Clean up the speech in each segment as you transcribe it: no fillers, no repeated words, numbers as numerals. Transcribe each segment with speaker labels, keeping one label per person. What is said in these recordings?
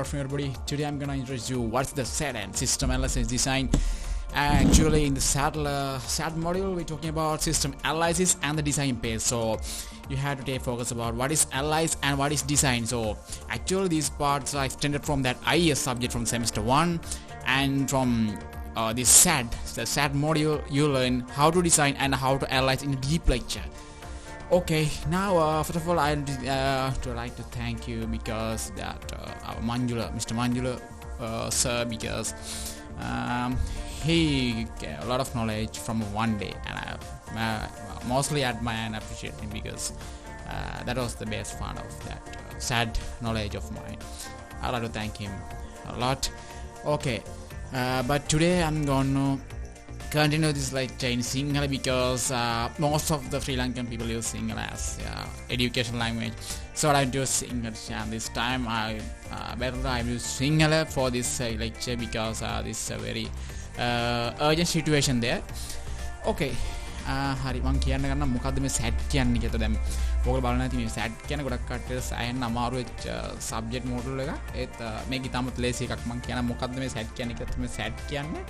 Speaker 1: afternoon everybody. Today I'm gonna introduce you what's the SAT and system analysis design. Actually in the SAT module we're talking about system analysis and the design phase. So you have to take focus about what is analyze and what is design. So actually these parts are extended from that IES subject from semester 1, and from this the SAT module you learn how to design and how to analyze in a deep lecture. Okay, now first of all I'd like to thank you because that our Mr. Manjula sir, because he get a lot of knowledge from one day, and I mostly admire and appreciate him because that was the best part of that sad knowledge of mine. I'd like to thank him a lot. Okay, but today I'm gonna continue this lecture in Sinhala because most of the Sri Lankan people use Sinhala as education language. So I use English, and this time I use Sinhala for this lecture because this is a very urgent situation there. Okay, හරි මම කියන්න ගන්න මොකද්ද මේ SAT කියන්නේ කියලා. දැන් ඔයගොල්ලෝ බලන්න ඇති මේ SAT කියන ගොඩක් කට්ටියට සයන් අමාරු වෙච්ච සබ්ජෙක්ට් මොඩල් එකක්. ඒත් මේක ඉතාමත් ලේසි එකක්. මම කියන මොකද්ද මේ SAT කියන්නේ කියලා. මේ SAT කියන්නේ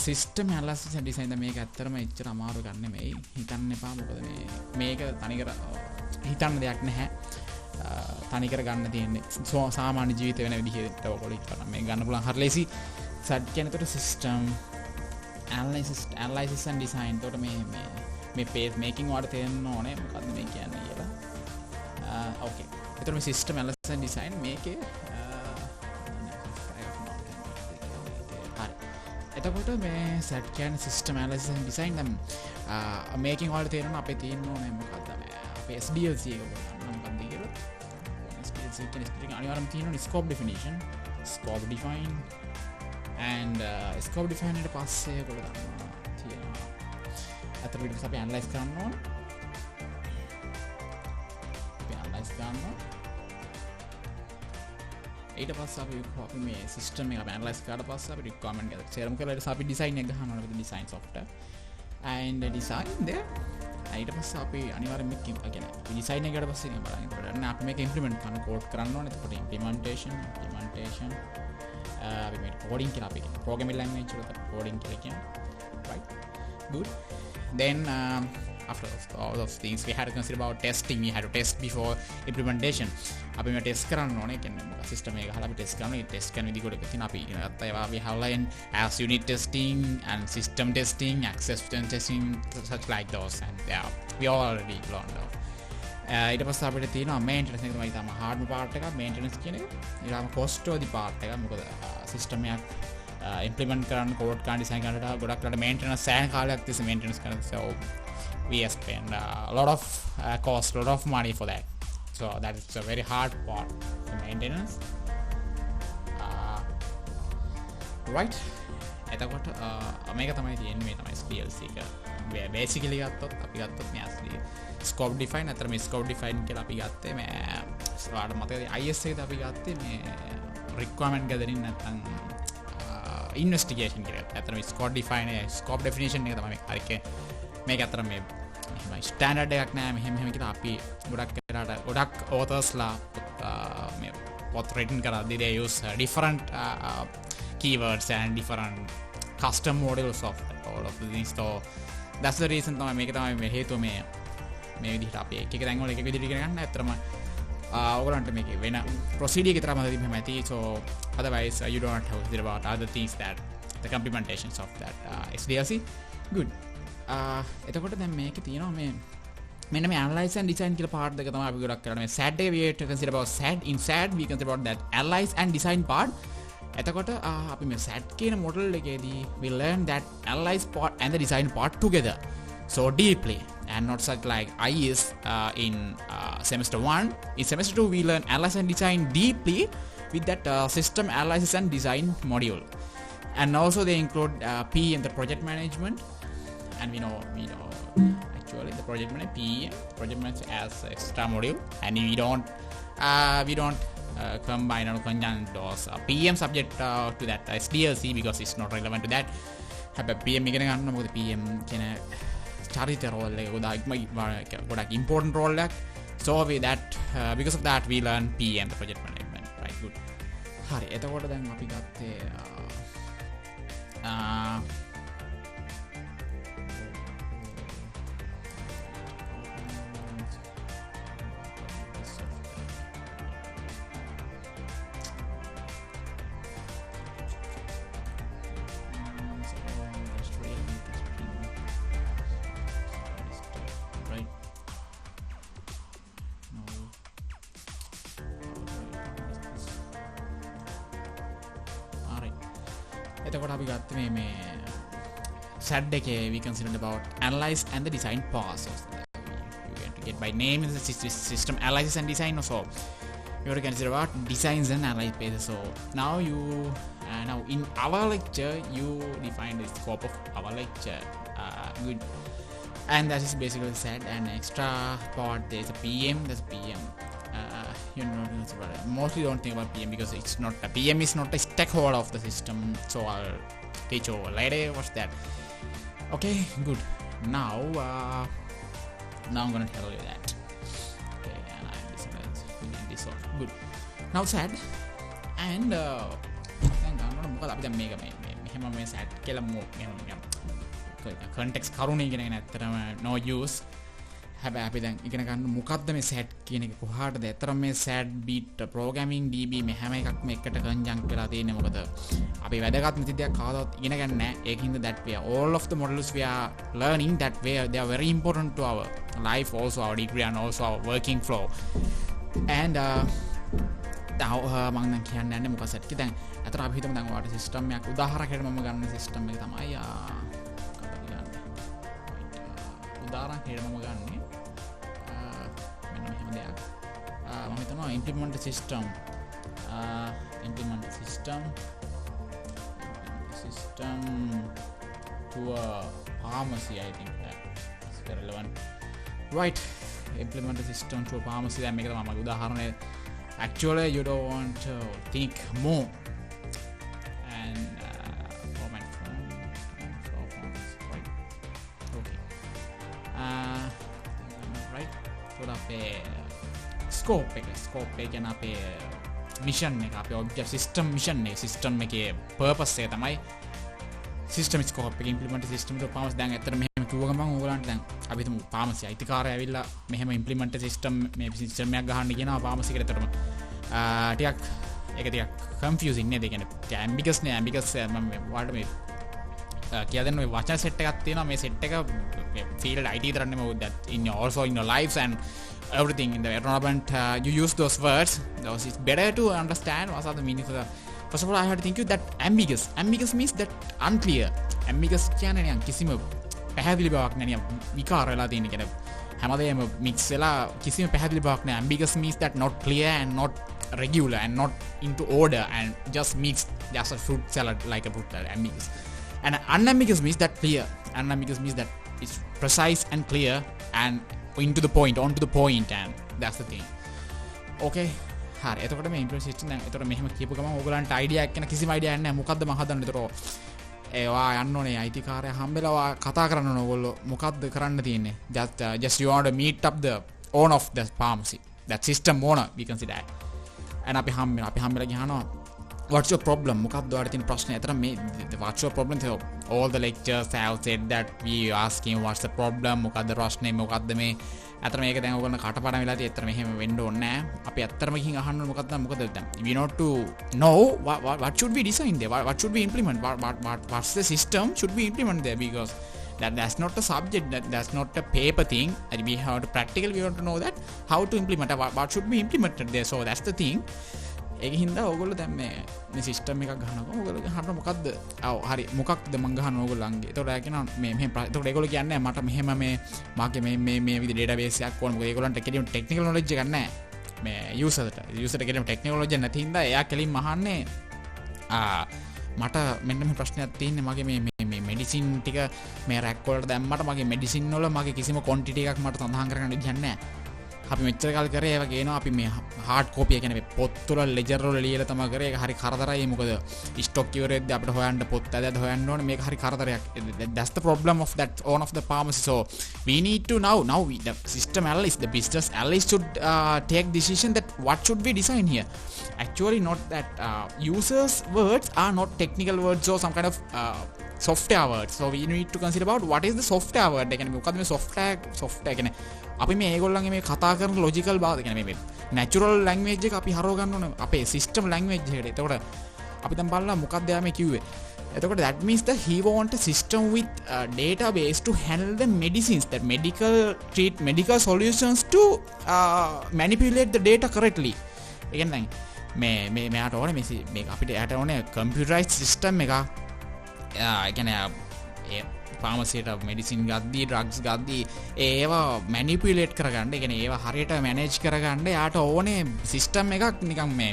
Speaker 1: සිස්ටම් ඇනලිසිස් ඇන්ඩ් ඩිසයින්. මේක ඇත්තටම එච්චර අමාරු ගන්න නෙමෙයි. හිතන්න එපා. මොකද මේක තනිකර හිතන්න දෙයක් නැහැ. තනිකර ගන්න තියෙන්නේ සාමාන්‍ය ජීවිතේ වෙන විදිහට ඔයගොල්ලෝ හිතන්න මේ ගන්න පුළුවන් හරි ලේසි. SAT කියන්නේ සිස්ටම් analysis and design. එතකොට මේ page making වලට තේරෙන්න ඕනේ මොකද්ද මේ කියන්නේ කියලා. okay. එතකොට මේ system analysis and design මේකේ එතකොට මේ SAT කියන්නේ system analysis and design නම් making වලට තේරෙන්න අපේ තියෙන්න ඕනේ මොකද්ද අපේ SDLC එක මොකක්ද කියලා. SDLC කියන්නේ අනිවාර්යයෙන්ම තියෙනවා scope definition, scope define and scope define ඊට පස්සේ ඔයගොල්ලෝ දන්නවා තියෙනවා අතර විදිහට අපි ඇනලයිස් කරන්න ඕන. අපි ඇනලයිස් කරනවා ඊට පස්සේ අපි මේ සිස්ටම් එක අපි ඇනලයිස් කරලා පස්සේ අපි රික්වයර්මන්ට් එක සේරම කරලා ඊට පස්සේ අපි ඩිසයින් එක ගහන්න ඕනේ. Design software and design there. ඊට පස්සේ අපි අනිවාර්යයෙන්ම මේ කියන්නේ ඩිසයින් එකට පස්සේ නේ බලන්න. ඒකට අපි මේක ඉම්ප්ලිමන්ට් කරන්න කෝඩ් කරන්න ඕනේ. එතකොට implementation we made coding programming language coding right. Good. Then after all those things we had to consider about testing. We had to test before implementation. අපි මේ ටෙස්ට් කරන්න ඕනේ. කියන්නේ සිස්ටම් එක ගහලා අපි ටෙස්ට් කරනවා. ඒ ටෙස්ට් කරන විදිහ කොට තියෙන අපි ඉගෙන ගත්තා ඒවා we have learned as unit testing and system testing, acceptance testing, such like those, and we already learned those. ඊට පස්සේ අපිට තියෙනවා මේන්ටනන්ස් එක තමයි තමයි හાર્ඩ්ම පාර්ට් එක. මේන්ටනන්ස් කියන එක ඊළඟ කොස්ට් දී පාර්ට් එක. මොකද සිස්ටම් එකක් ඉම්ප්ලිමන්ට් කරන්න කෝඩ් කරන්න ඩිසයින් කරන්නට ගොඩක් වෙලාට මේන්ටනන්ස් සෑහෙන කාලයක් තිස්සේ මේන්ටනන්ස් කරනවා. So we spend a lot of cost, a lot of money for that. So that is a very hard part, the maintenance. Right. එතකොට මේක තමයි තියෙන්නේ. මේ තමයි SDLC එක. basically ගත්තොත් අපි ගත්තොත් මේ asli scope define. අතර මේ scope define කියලා අපි ගත්තේ මේ ඔයාලට මතකද IS එකේදී අපි ගත්තේ මේ requirement gathering නැත්නම් investigation කියලා. අතර මේ scope define scope definition එක තමයි හරික මේක අතර මේ ස්ටෑන්ඩඩ් එකක් නෑ මෙහෙම කියලා අපි ගොඩක් authors-ලා මේ පොත් written කරද්දී they use different keywords and different custom models of all of these. So that's the reason තමයි මේක තමයි මේ හේතුව මේ විදිහට අපි එක තැන් වල එක විදිහට ඉගෙන ගන්න. ඇත්තටම ඔයගොල්ලන්ට මේක වෙන procedure එක තරම හදලා මෙහෙම ඇති. So otherwise you don't have to worry about other things that the implementations of that SDLC. Good. එතකොට දැන් මේකේ තියෙනවා මේ මෙන්න මේ analyze and design කියලා part දෙක තමයි අපි ගොඩක් කරන්නේ. මේ SAT එක we have to consider about SAT. In SAT we consider about that analyze and design part. එතකොට අපි මේ SAT කියන model එකේදී we learn that analyze part and the design part together so deeply, and not such like IES in semester 1. In semester 2 we learn analyze and design deeply with that system analysis and design module, and also they include P and the project management. And we know actually the project management as extra module, and we don't combine or conjunct those PM subject to that SDLC because it's not relevant to that. Have PM ඉගෙන ගන්න මොකද PM කියන චරිත role එක ගොඩක් important role එකක්. So with that because of that we learn PM, the project management, right? Good. හරි එතකොට දැන් අපි ගත්තේ එතකොට අපි ගත්තේ මේ SAD එකේ we considered about analyze and the design process. You going to get by name is the system analysis and design. So you have to consider about designs and analysis. So now now in our lecture you define the scope of our lecture. Good. And that is basically SAD, and extra part there's a PM. There's a PM. You know, mostly don't think about PM because it's not a PM is not a stakeholder of the system. So I'll teach over later. What's that? Okay, good. Now I'm gonna tell you that. Okay, and I'm this off. Good. Now SAD and then I'm gonna මොකද අපි දැන් මේක මෙහෙම මේ SAD කියලා මෙහෙම context කරුණේ ඉගෙන ගන්න ඇත්තටම no use. හැබැයි අපි දැන් ඉගෙන ගන්න මොකද්ද මේ SAD කියන එක කොහාටද ඇත්තටම මේ SAD beat programming db මේ හැම එකක්ම එකට කන්ජන්ක් වෙලා තියෙන්නේ මොකද අපි වැදගත් නැති දෙයක් කවදාවත් ඉගෙන ගන්න නැහැ ඒකින්ද that way all of the models we are learning that way they are very important to our life also our degree and also our working flow and මම දැන් කියන්න යන්නේ මොකක්ද SAD එක දැන් අතට අපි හිතමු දැන් ඔයාලට සිස්ටම් එකක් උදාහරණයකට මම ගන්න සිස්ටම් එක තමයි උදාහරණයක් මම ගන්නේ මෙන්න මෙහෙම දෙයක් මම හිතනවා implement system to a pharmacy. I think that's relevant, right? Implement the system to a pharmacy. That make මම උදාහරණය actually you don't want to think more and format right? Okay. Right? So අපේ scope එක ගැන අපේ mission එක අපේ object system mission එක system එකේ purpose එක තමයි system scope එක implement system එක pharmacy දැන් ඇත්තට මෙහෙම කිව්ව ගමන් ඕගලන්ට දැන් අපි හිතමු pharmacy අයිතිකාරය ඇවිල්ලා මෙහෙම implement system මේ system එකක් ගහන්න කියනවා pharmacy එකට ඇත්තටම ටිකක් ඒක ටිකක් confusing නේද ඒ කියන්නේ ambiguous නේ ambiguous මම ඔයාලට මේ කියලා දෙන්න ඔය වචන සෙට් එකක් තියෙනවා මේ සෙට් එක field IT තරන්නේ මොකද that in your also in your lives and everything in the environment you use those words those it's better to understand what are the meaning of the first of all I have to think you that ambiguous means that unclear ambiguous කියන්නේ නිකන් කිසිම පැහැදිලි බවක් නැහැ නිකන් විකාර වෙලා තියෙන කියන හැමදේම mix වෙලා කිසිම පැහැදිලි බවක් නැහැ ambiguous means that not clear and not regular and not into order and just mixed just a fruit salad like a fruit salad ambiguous and unambiguous means that clear unambiguous means that it's precise and clear and into the point on to the point and that's the thing okay හරි එතකොට මේ implement system දැන් එතකොට මෙහෙම කියපු ගමන් ඕගලන්ට idea එකක් ගැන කිසිම idea එකක් නැහැ මොකද්ද මම හදන්න එතකොට ඒවා යන්න ඕනේ අයිතිකාරය හම්බෙලා කතා කරන්න ඕනේ ඕගොල්ලෝ මොකද්ද කරන්න තියෙන්නේ just you want to meet up the owner of the pharmacy that system owner we can see that and අපි හම්බෙලා ගහනවා what's your problem මොකක්ද ඔයාලට තියෙන ප්‍රශ්නේ අතර මේ what's your problem so all the lectures have said that we asking what's the problem මොකක්ද ප්‍රශ්නේ මොකක්ද මේ අතර මේක දැන් ඔයගොල්ලෝ කටපාඩම් වෙලා තියෙ අතර මෙහෙම වෙන්න ඕනේ නැහැ අපි අතරම ගිහින් අහන්න ඕනේ මොකක්ද දැන් we not to know what should we design there what should we implement what's the system should we implement there because that's not a subject that's not a paper thing and we have to practically we want to know that how to implement what should be implemented there so that's the thing ඒක හින්දා ඕගොල්ලෝ දැන් මේ system එකක් ගහනකො ඕගොල්ලෝ ගහන්න මොකද්ද ඔව් හරි මොකක්ද මං ගහන්න ඕගොල්ලන්ගේ ඒතකොට ආ කියනවා මේ ඒතකොට ඒගොල්ලෝ කියන්නේ මට මෙහෙම මේ මාගේ මේ විදිහ ඩේටාබේස් එකක් ඕන මොකද ඒගොල්ලන්ට කෙලිම ටෙක්නිකල් නොලෙජ් එකක් නැහැ මේ යූසර්ට කෙලිම ටෙක්නිකල් නොලෙජ් එක නැති හින්දා එයා කෙලිම අහන්නේ මට මෙන්න මේ ප්‍රශ්නයක් තියෙන්නේ මගේ මේ මෙඩිසින් ටික මේ රැක් වලට දැම්මට මගේ මෙඩිසින් වල මගේ කිසිම ක්වොන්ටිටි එකක් මට සඳහන් කරගන්න දෙයක් නැහැ අපි මෙච්චර කල් කරේ ඒවා ගේනවා අපි මේ හાર્ඩ් කෝපි එක කියන්නේ පොත් වල ලෙජර් වල ලියලා තමයි කරේ. ඒක හරි කරදරයි. මොකද ස්ටොක් ඉවරෙද්දී අපිට හොයන්න පොත් ඇදලා හොයන්න ඕනේ. මේක හරි කරදරයක්. That's the problem of that one of the pharmacy. So we need to now the system analyst, the business analyst should take decision that what should we design here. Actually not that users words are not technical words or some kind of software words. So we need to consider about what is the software word. ඒ කියන්නේ මොකද්ද මේ software කියන්නේ අපි මේ ඒගොල්ලන්ගේ මේ කතා කරන logical බාද කියන්නේ මේ natural language එක අපි හරව ගන්න ඕනේ අපේ system language එකට. එතකොට අපි දැන් බලලා මොකක්ද යා මේ කිව්වේ. එතකොට that means that he want a system with database to handle the medicines, that medical solutions to manipulate the data correctly. ඒ කියන්නේ මේ මෙයාට ඕනේ මේ අපිට යාට ඕනේ computerized system එක. ඒ කියන්නේ ෆාමසියට මෙඩිසින් ගද්දී ඩ්‍රග්ස් ගද්දී ඒවා මැනිපියුලේට් කරගන්න. ඒ කියන්නේ ඒවා හරියට මැනේජ් කරගන්න යාට ඕනේ සිස්ටම් එකක් නිකන් මේ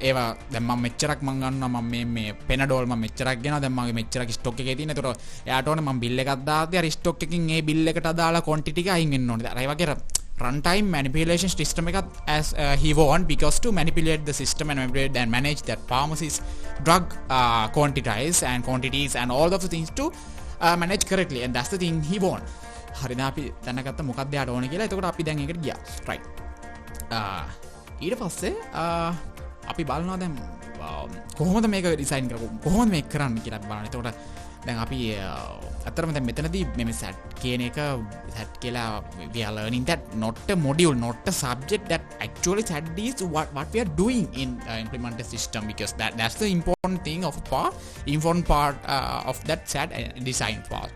Speaker 1: ඒවා දැන් මම මෙච්චරක් මම ගන්නවා මම මේ පෙනඩෝල් මම මෙච්චරක් ගෙනවා දැන් මගේ මෙච්චරක් ස්ටොක් එකේ තියෙන. ඒතකොට එයාට ඕනේ මම බිල් එකක් දාද්දී අර ස්ටොක් එකකින් ඒ බිල් එකට අදාළ ක්වොන්ටිටි එක අයින් වෙන්න ඕනේ. අර ඒ වගේ runtime manipulation system එකත් as he want because to manipulate the system and manipulate and manage that pharmacy's drug quantities and all of the things to manage correctly, and that's the thing he want. හරිද අපි දැනගත්ත මොකක්ද යාට ඕනේ කියලා. එතකොට අපි දැන් ඒකට ගියා. right ඊට පස්සේ අපි බලනවා දැන් කොහොමද මේක ඩිසයින් කරන්නේ කොහොමද මේක කරන්න කියලා අපි බලනවා. එතකොට දැන් අපි අතරම දැන් මෙතනදී මේ set කියන එක set කියලා we are learning that not a module, not a subject, that actually set is what we are doing in implement the system, because that's the important thing of part of that set design part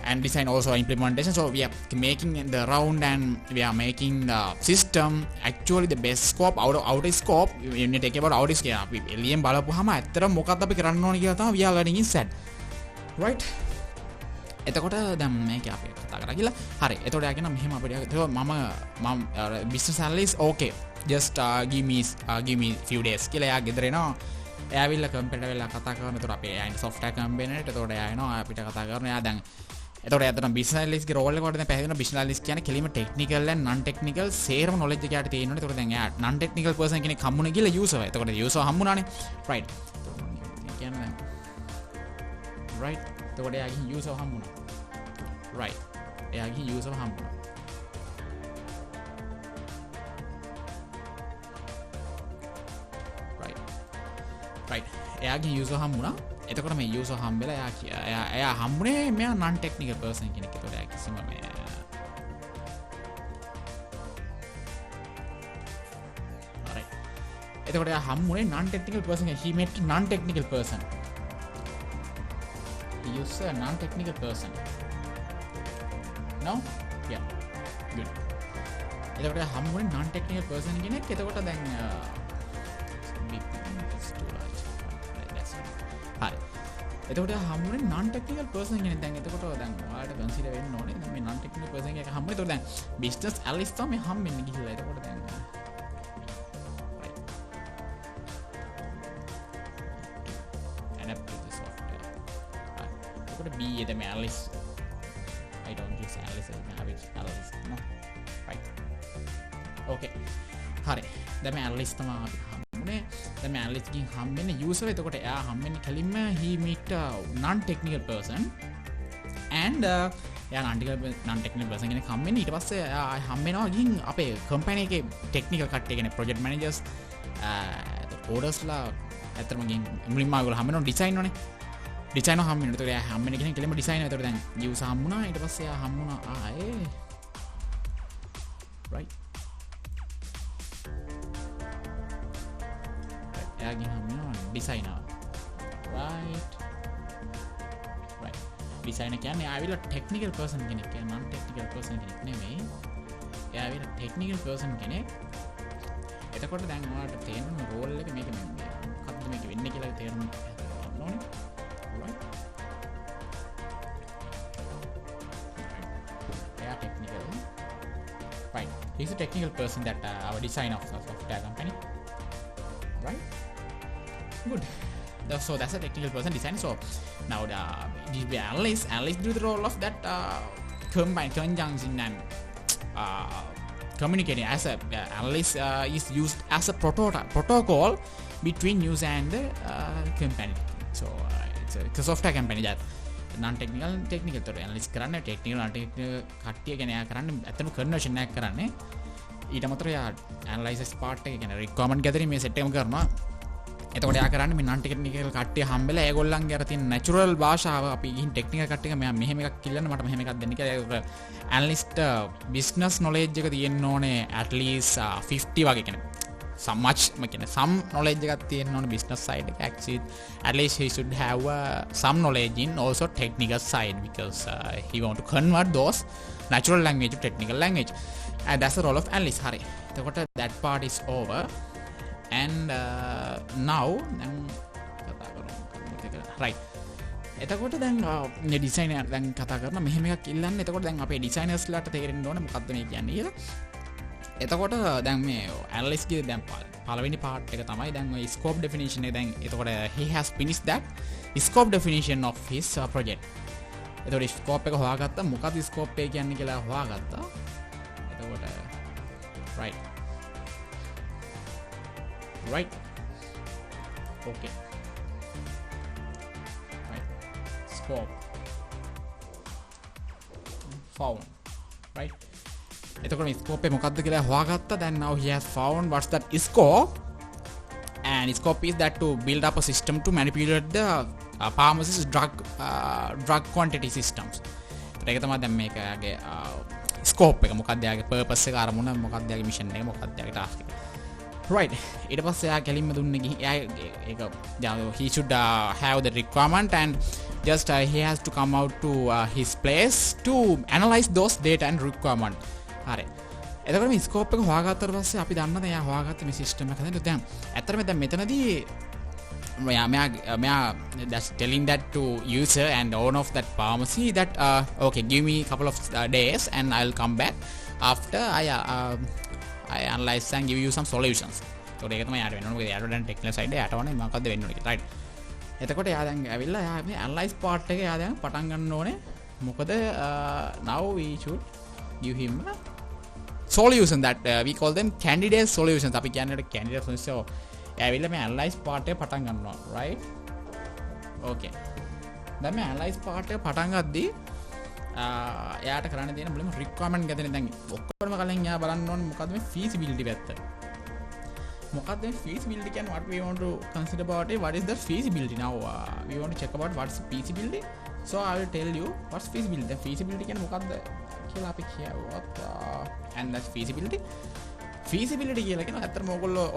Speaker 1: and design also implementation. So we are making the round and we are making the system actually the best scope outer scope. You need to take about outer scope. අපි එළියෙන් බලපුවාම ඇත්තටම මොකක්ද අපි කරන්න ඕනේ කියලා තමයි we are learning in set. right එතකොට දැන් මේක අපි කතා කරා කියලා. හරි. එතකොට යා කියන මෙහෙම අපිට මම business analyst okay just give me few days කියලා යා ගෙදර එනවා. එයා ඇවිල්ලා කම්පියුටර් වෙලා කතා කරනවා. එතකොට අපි එයා ඉන්න software company එකට. එතකොට එයා එනවා අපිට කතා කරනවා. එයා දැන් එතකොට එයාට business analyst ගේ role එක කොට දැන් පැහැදිලිව business analyst කියන්නේ කෙලිම technical and non technical සේරම knowledge එක යාට තියෙනවනේ. එතකොට දැන් එයා non technical person කෙනෙක් හම්බුනේ කියලා user. එතකොට user හම්බුනානේ. right කියන්නේ right එතකොට එයාගේ user හම්බුනා. right එයාගේ user හම්බුනා. right එයාගේ user හම්බුනා. එතකොට මේ user හම්බෙලා එයා හම්බුනේ මෙයා non technical person කෙනෙක්. එතකොට එයා කිසිම මේ right එතකොට එයා හම්බුනේ non technical person. he met non technical person. Use a non-technical person. No? Yeah. Good. එතකොට හම්බුනේ non-technical person කෙනෙක්. එතකොට දැන් හරි. එතකොට හම්බුනේ non-technical person කෙනෙක්. දැන් එතකොට දැන් ඔයාලට consider වෙන්න ඕනේ. දැන් මේ non-technical person එක හම්බුනේ. එතකොට දැන් business analyst තමයි හම්බෙන්නේ ගිහිල්ලා. එතකොට දැන් be the analyst. I don't use analyst, I have it analyst. No. Right. Okay. හරි. දැන් මේ analyst තමයි අපි හම්බුනේ. දැන් මේ analyst කින් හම්බෙන්නේ user. එතකොට එයා හම්බෙන්නේ කලින්ම he meet a non technical person and එයා non technical person කෙනෙක් හම්බෙන්නේ. ඊට පස්සේ එයා හම්බෙනවා ගිහින් අපේ company එකේ technical කට්ටිය කියන්නේ project managers orders ලා ඇත්තටම ගිහින් මුලින්ම ආගොල්ලෝ හම්බෙනවා design ඕනේ. design හම්බෙන්න. එතකොට එයා හම්බෙන්නේ කෙනෙක් කෙලින්ම design. එතකොට දැන් user හම්බුණා. ඊට පස්සේ එයා හම්බුණා ආයේ right එයාගෙන් හම්බුණා designer. right designer කියන්නේ ආවිලා technical person කෙනෙක්. කියන්නේ non technical person කෙනෙක් නෙමෙයි. එයා ආවිලා technical person කෙනෙක්. එතකොට දැන් ඔයාලට තේරෙන role එක මේක මොකක්ද මේක වෙන්නේ කියලා තේරුම් ගන්න ඕනේ. Right. He's a technical person that our design of software company. Right. Good. So that's a technical person design. So now the analyst do the role of that combine conjunction and communicating as a analyst is used as a protocol between user and the company. So it's a software company that non-technical technical තොර analyst කරන්නේ technical non-technical කට්ටිය ගැන යා කරන්නේ ඇත්තම conversion එකක් කරන්නේ ඊට අමතරව යා analysis part එක කියන්නේ requirement gathering මේ set එකම කරනවා එතකොට යා කරන්නේ මේ non-technical කට්ටිය හම්බෙලා ඒගොල්ලන්ගේ අර තියෙන natural භාෂාව අපි ගිහින් technical කට්ටිය මෙයා මෙහෙම එකක් කිල්ලන්න මට මෙහෙම එකක් දෙන්න කියලා analyst business knowledge එක තියෙන්න ඕනේ at least 50 වගේ කියන්නේ some much some knowledge එකක් තියෙන්න ඕනේ business side එක actually at least he should have some knowledge in also technical side because he want to convert those natural language to technical language and that's the role of analyst hari එතකොට that part is over and now කතා කරමු right එතකොට දැන් මේ designer දැන් කතා කරන මෙහෙම එකක් ඉල්ලන්නේ එතකොට දැන් අපේ ඩිසයිනර්ස්ලාට තේරෙන්න ඕනේ මොකක්ද මේ කියන්නේ කියලා එතකොට දැන් මේ ඇනලිස්ට් ගේ දැන් පළවෙනි පාර්ට් එක තමයි දැන් ඔය ස්කෝප් ඩෙෆිනිෂන් එක දැන් එතකොට he has finished that scope definition of his project එතකොට ස්කෝප් එක හොයාගත්තා මොකක්ද ස්කෝප් එක කියන්නේ කියලා හොයාගත්තා එතකොට right okay right scope found right එතකොට scope එක මොකක්ද කියලා හොයාගත්තා then now he has found what's that scope and scope is that to build up a system to manipulate the pharmacist drug quantity systems ඒක තමයි දැන් මේකගේ scope එක මොකක්ද යාගේ purpose එක අරමුණ මොකක්ද යාගේ mission එක මොකක්ද යාගේ task එක right ඊට පස්සේ යා කෙලින්ම දුන්නේ ඒක he should have the requirement and just he has to come out to his place to analyze those data and requirement හරි එතකොට මේ ස්කෝප් එක හොයාගත්තට පස්සේ අපි දන්නද එයා හොයාගත්ත මේ සිස්ටම් එක හදන්න දැන් ඇත්තටම දැන් මෙතනදී මෙයා that's telling that to user and owner of that pharmacy that okay give me a couple of days and I'll come back after I analyze and give you some solutions so ඒක තමයි යාට වෙන්න ඕනේ මොකද යාට දැන් technical side එක යාට වනේ මොකද්ද වෙන්න ඕනේ කියලා right එතකොට යා දැන් ඇවිල්ලා යා මේ ඇනලයිස් පාර්ට් එක යා දැන් පටන් ගන්න ඕනේ මොකද now we should give him a solution that we call them candidate solutions අපි කියන්නේ candidate solutions so ඇවිල්ලා මේ ඇනලයිස් පාර්ට් එක පටන් ගන්නවා right okay දැන් මේ ඇනලයිස් පාර්ට් එක පටන් ගද්දී එයාට කරන්න තියෙන මුලින්ම රික්වයර්මන්ට් ගැතනේ දැන් ඔක්කොම කලින් එයා බලන්න ඕනේ මොකද්ද මේ feasibility පැත්ත මොකද්ද මේ feasibility කියන්නේ what we want to consider about it what is the feasibility now we want to check about what's feasibility so I will tell you what's feasibility the feasibility කියන්නේ මොකද්ද කියලා අපි කියවුවත් and that's feasibility කියලා කියන අතරම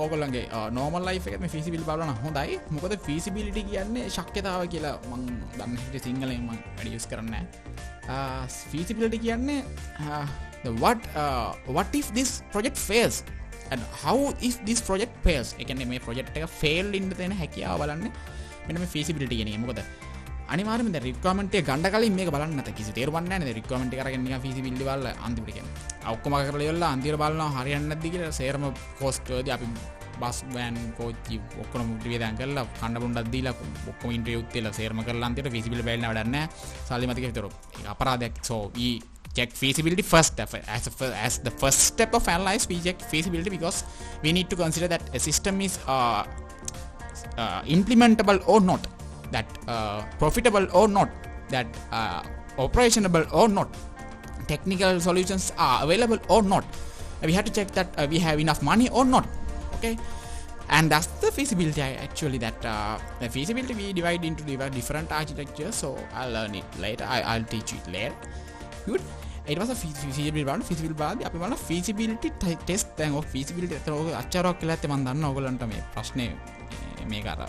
Speaker 1: ඕගොල්ලන්ගේ normal life එකේ මේ feasibility බලනවා හොඳයි මොකද feasibility කියන්නේ ශක්‍යතාව කියලා මම දන්නේ හිටියේ සිංහලෙන් මම වැඩි යූස් කරන්නේ නැහැ feasibility කියන්නේ the what if this project fails and how if this project fails ඒ කියන්නේ මේ project එක fail වෙන්න තියෙන හැකියාව බලන්නේ මෙන්න මේ feasibility කියන එක මොකද අනිවාර්යයෙන්ම දැන් රික්වයර්මන්ට් එක ගන්න කලින් මේක බලන්න නැත කිසි තේරුමක් නැහැ නේද රික්වයර්මන්ට් එක අරගෙන නිකන් feasibility බලලා අන්තිමට කියන්නේ ඔක්කොම කරලා ඉවරලා අන්තිමට බලනවා හරියන්නේ නැද්ද කියලා සේරම cost වලදී අපි බස් වෑන් කෝච්චි ඔක්කොම වියදම් කරලා කන්න බොන්නක් දීලා ඔක්කොම ඉන්ටර්වියුත් තියලා සේරම කරලා අන්තිමට feasibility බලන්න වැඩක් නැහැ සල්ලි මත කියලා විතර ඒක අපරාධයක් so we check feasibility first as the first step of analyze we check feasibility because we need to consider that a system is implementable or not that profitable or not that operationable or not technical solutions are available or not we have to check that we have enough money or not okay and that's the feasibility actually that the feasibility we divide into different architectures so I'll learn it later I'll teach you it later good it was a feasibility බලද්දී අපි බලන feasibility test දැන් ඔය feasibility අතර ඔය අච්චාරයක් කියලා ඇත්තේ මම දන්නවා ඔයගලන්ට මේ ප්‍රශ්නේ මේක අර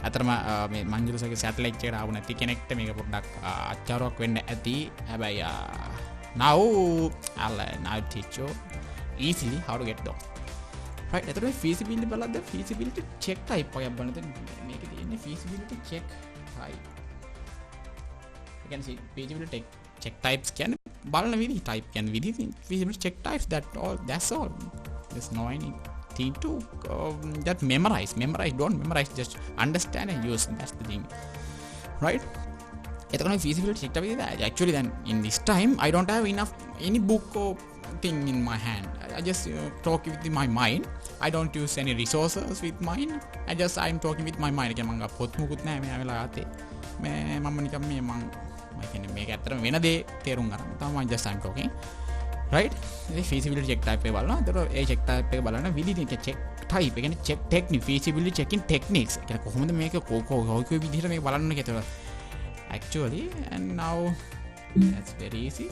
Speaker 1: අතරම මේ මංජුලසගේ සැටලයිට් එකට ආව නැති කෙනෙක්ට මේක පොඩ්ඩක් අච්චාරුවක් වෙන්න ඇති හැබැයි now I'll teach you easily how to get those right එතකොට feasibility බලද්දී feasibility check type එකක් බලන්න මේකේ තියෙන්නේ feasibility check type you can see feasibility check types කියන්නේ බලන විදිහ type කියන්නේ විදිහ feasibility check types that's all there's no anything to that memorize don't memorize just understand and use that's the thing right එතකොට feasibility check type actually then in this time I don't have enough any book or thing in my hand I just talk with my mind. I don't use any resources with mine. I'm talking with my mind. මම පොත් මුකුත් නැහැ මේ වෙලාව ආතේ. මම නිකන් මම කියන්නේ මේක ඇත්තටම වෙන දේ තේරුම් ගන්න. තමයි just I'm talking. Right? මේ feasibility check type එක බලනවා. ඒතකොට ඒ check type එක බලන විදිහට check type එක කියන්නේ check technique feasibility checking techniques. කියන්නේ කොහොමද මේක කොයි විදිහට මේක බලන්න කියලා. Actually, and now that's very easy.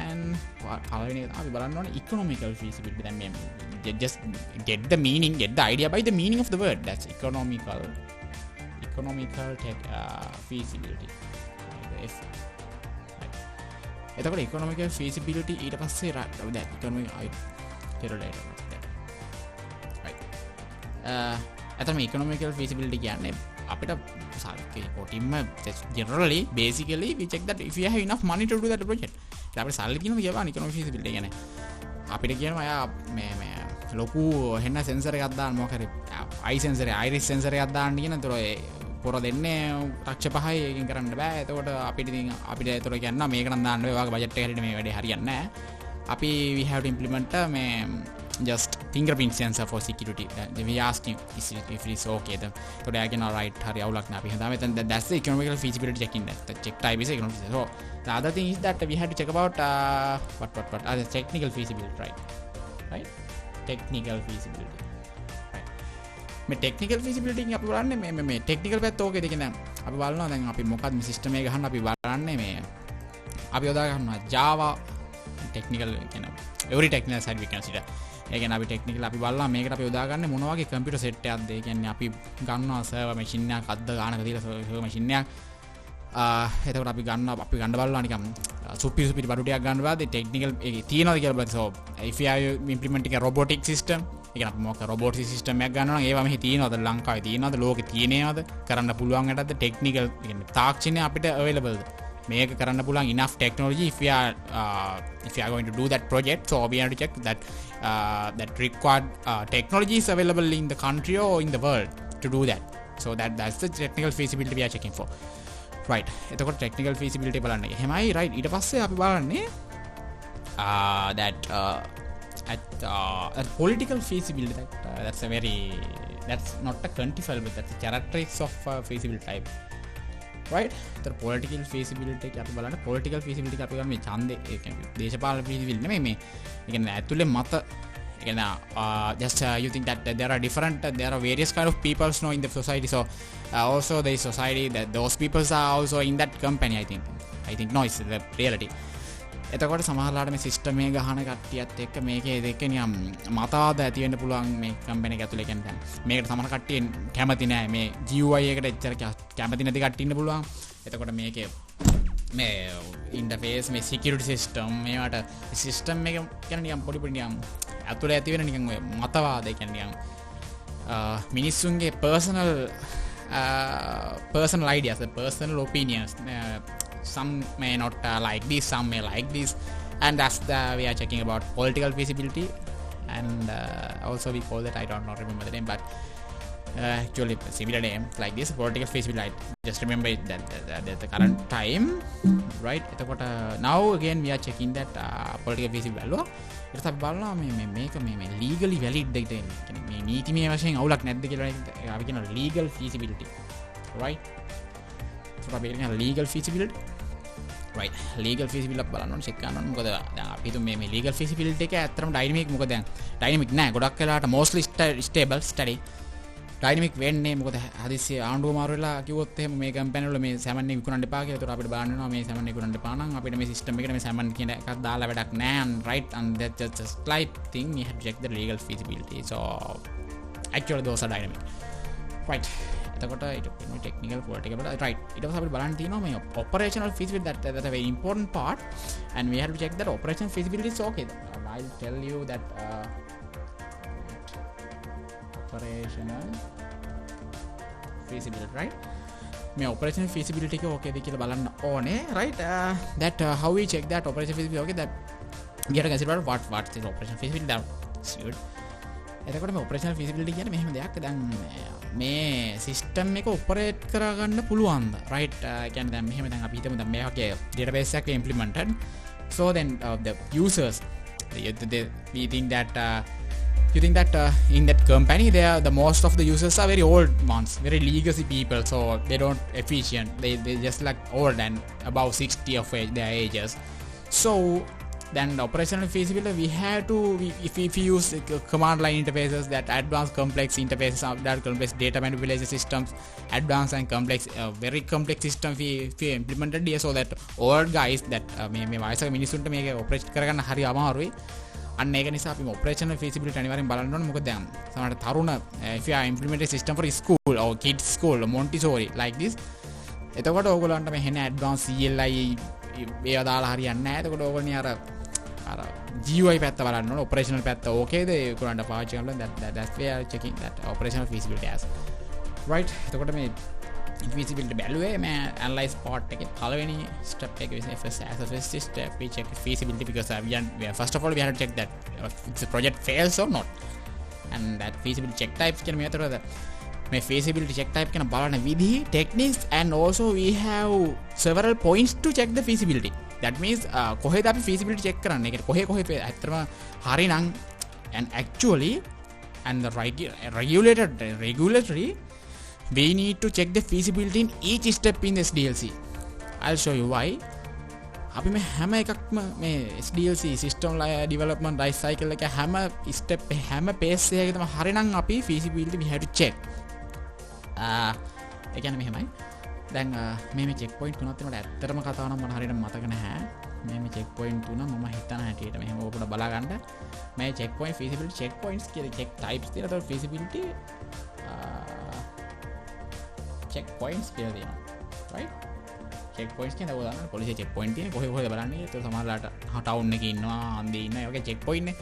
Speaker 1: And පළවෙනි එක අපි බලන්න ඕනේ economical feasibility. දැන් මේ just get the meaning, get the idea by the meaning of the word. That's economical feasibility. එතකොට economical feasibility ඊට පස්සේ that economic ඇතම economical feasibility කියන්නේ අපිට කොටින්ම generally basically we check that if you have enough money to do that project. අපිට සල්ලි තියෙනවා කියනවා economic feasibility කියන්නේ අපිට කියනවා යා මේ ලොකු හෙන්න සෙන්සර් එකක් දාන්න මොකක් හරි eye sensor iris sensor එකක් දාන්න කියන. ඒතර ඒ පොර දෙන්නේ ලක්ෂ 5යි එකකින් කරන්න බෑ. එතකොට අපිට ඒතර කියනවා මේක නම් දාන්න බෑ. ඔයාගේ බජට් එක හැටියට මේ වැඩේ හරියන්නේ නැහැ. අපි we have to implement මේ just fingerprint sensor for security. We ask you if it is okay. So I can write hari avulak na api handa then that's the economical feasibility checking. That the check type is economic. So the other thing is that we had to check about what the technical feasibility, right technical feasibility, right me technical feasibility අපි බලන්නේ මේ technical පැත්ත ඕකේද කියන අපි බලනවා. දැන් අපි මොකක්ද මේ system එක ගහන්න අපි බලන්නේ මේ අපි යොදා ගන්නවා Java technical කියන every technical side we consider. ඒ කියන්නේ අපි technical අපි බලනවා මේකට අපි යොදා ගන්න මොන වගේ computer set එකක්ද. ඒ කියන්නේ අපි ගන්නවා server machine එකක් අද්ද ගානක තියලා server machine එකක් එතකොට අපි ගන්න බලනවා නිකන් සුපිරි බඩු ටිකක් ගන්න බෑද technical එකේ තියෙනවද කියලා බලන්න. So if you are implementing a robotic system, ඒ කියන්නේ අපි මොකක් robotic system එකක් ගන්නවා නම් ඒවා මෙහි තියෙනවද ලංකාවේ තියෙනවද ලෝකේ තියෙනවද කරන්න පුළුවන් එකටද technical ඒ කියන්නේ තාක්ෂණය අපිට available ද මේක කරන්න පුළුවන් enough technology if you are going to do that project. So we have to check that that required technology is available in the country or in the world to do that. So that's the technical feasibility we are checking for, right? එතකොට technical feasibility බලන්න. එහෙමයි right. ඊට පස්සේ අපි බලන්නේ that at political feasibility. That's not a quantifiable, but that's a characteristics of feasibility type, right? The political feasibility එක අපි බලන්න. political feasibility එක අපි ගන්න මේ ඡන්දේ ඒ කියන්නේ දේශපාලන feasibility නෙමෙයි මේ. ඒ කියන්නේ ඇතුලේ මත ඒ කියන්නේ just you think that there are various kind of peoples now in the society. So also the society that those peoples are also in that company. I think no, it's the reality. එතකොට සමහරලාට මේ system එක ගහන කට්ටියත් එක්ක මේකේ දෙක නියම් මතවාද ඇති වෙන්න පුළුවන් මේ කම්පැනි එක ඇතුලේ. කියන්නේ මේකට සමහර කට්ටිය කැමති නෑ මේ GUI එකට එච්චර කැමති නැති කට්ටිය ඉන්න පුළුවන්. එතකොට මේකේ මේ ඉන්ටර්ෆේස් මේ සිකියුරිටි සිස්ටම් මේවට සිස්ටම් එක කියන්නේ නිකම් පොඩි නිකම් ඇතුලේ ඇති වෙන නිකන් ඔය මතවාද. ඒ කියන්නේ නිකන් මිනිස්සුන්ගේ personal ideas, personal opinions. Some may not like this, some may like this, and that's we are checking about political feasibility. And also we call that, I don't know, remember the name, but actually similar name like this, political feasibility. Just remember it, that the current time, right? Now again we are checking that political feasibility. ඊට අපි බලනවා මේක legally valid දෙයක් කියන්නේ මේ නීතිමය වශයෙන් අවුලක් නැද්ද කියලා අපි කියන legal feasibility, right? So අපි කියන legal feasibility, right? legal feasibility බලන්න ඕනේ, check කරන්න ඕනේ. මොකද දැන් අපි හිතමු මේ legal feasibility එක ඇත්තටම dynamic. මොකද දැන් dynamic නෑ ගොඩක් වෙලාවට mostly stable study dynamic වෙන්නේ. මොකද හදිස්සිය ආණ්ඩුව මාරු වෙලා කිව්වොත් එහෙම මේ කම්පැනි වල මේ සැමන් එක විකුණන්න එපා කියලා. ඒතකොට අපිට බලන්න වෙනවා මේ සැමන් එක විකුණන්න එපා නම් අපිට මේ සිස්ටම් එකට මේ සැමන් කියන එකක් දාලා වැඩක් නෑ. And right, and that's just a slight thing we have to check the legal feasibility. So actually those are dynamic, right? එතකොට ඊට technical political, right? ඊට පස්සේ අපිට බලන්න තියෙනවා මේ operational feasibility. That's a very important part, and we have to check that operational feasibility is okay. I'll tell you that operational feasibility, right? මේ operational feasibility එක okay ද කියලා බලන්න ඕනේ, right? That how we check that operational feasibility, okay, that we have to consider what is operational feasibility. That's good. එතකොට මේ operational feasibility කියන්නේ මෙහෙම දෙයක්. දැන් මේ සිස්ටම් එක ඔපරේට් කරගන්න පුළුවන්ද, right? කියන්නේ දැන් මෙහෙම දැන් අපි හිතමු දැන් මේ වගේ database එකක් implemented. So then the users We think that you think that in that company the most of the users are very old ones, very legacy people, so they don't efficient, they just like old and above 60 of their ages. So then the operational feasibility, we have to if we use command line interfaces, that advanced complex interfaces, that complex data manipulation systems, advanced and complex very complex system we implemented here, so that old guys that මේ වයසක මිනිස්සුන්ට මේක operate කරගන්න හරි අමාරුයි. අන්න ඒක නිසා අපි operational feasibility අනිවාර්යෙන් බලන්න ඕනේ. මොකද දැන් සමහර තරුණ if you are implement a system for school or kids school or Montessori like this, එතකොට ඕගොල්ලන්ට මේ හෙන advanced CLI ඒවා දාලා හරියන්නේ නැහැ. එතකොට ඕගොල්ලෝ අර GUI පැත්ත බලන්න ඕනේ. operational පැත්ත ඕකේද ඒගොල්ලන්ට පාවිච්චි කරන්න. that's where checking that operational feasibility as right. එතකොට මේ feasibility බැලුවේ මේ analyze part එකේ පළවෙනි step එක විසින් first step we check feasibility, because first of all we have to check that if the project fails or not, and that feasibility check types කියන මේ අතරද මේ feasibility check type කියන බලන විදිහ techniques, and also we have several points to check the feasibility. That means කොහෙද අපි feasibility check කරන්නේ, ඒ කියන්නේ කොහෙ ඇත්තටම හරි නම්, and actually and the regulatory we need to check the feasibility in each step in the SDLC. I'll show you why. අපි මේ හැම එකක්ම මේ SDLC system development life cycle එක හැම step හැම phase එකකටම හරි නම් අපි feasibility we have to check. ඒ කියන්නේ මෙහෙමයි. දැන් මේ check point තුනක් තියෙනවා. ඇත්තටම කතාව නම් මම හරියට මතක නැහැ. මේ check point තුන මම හිතන හැටියට මෙහෙම ඔබට බලා ගන්න. මේ check point feasibility check points කියලා check types තියෙනවා. ඒතකොට feasibility check points කියලා තියෙනවා. right check points කියන්නේ ඔයගොල්ලෝ පොලිසිය check point තියෙන කොහෙද බලන්නේ. ඒක සමහරලාට town එකේ ඉන්නවා, අන්දේ ඉන්නවා, ඒ වගේ check point නේ.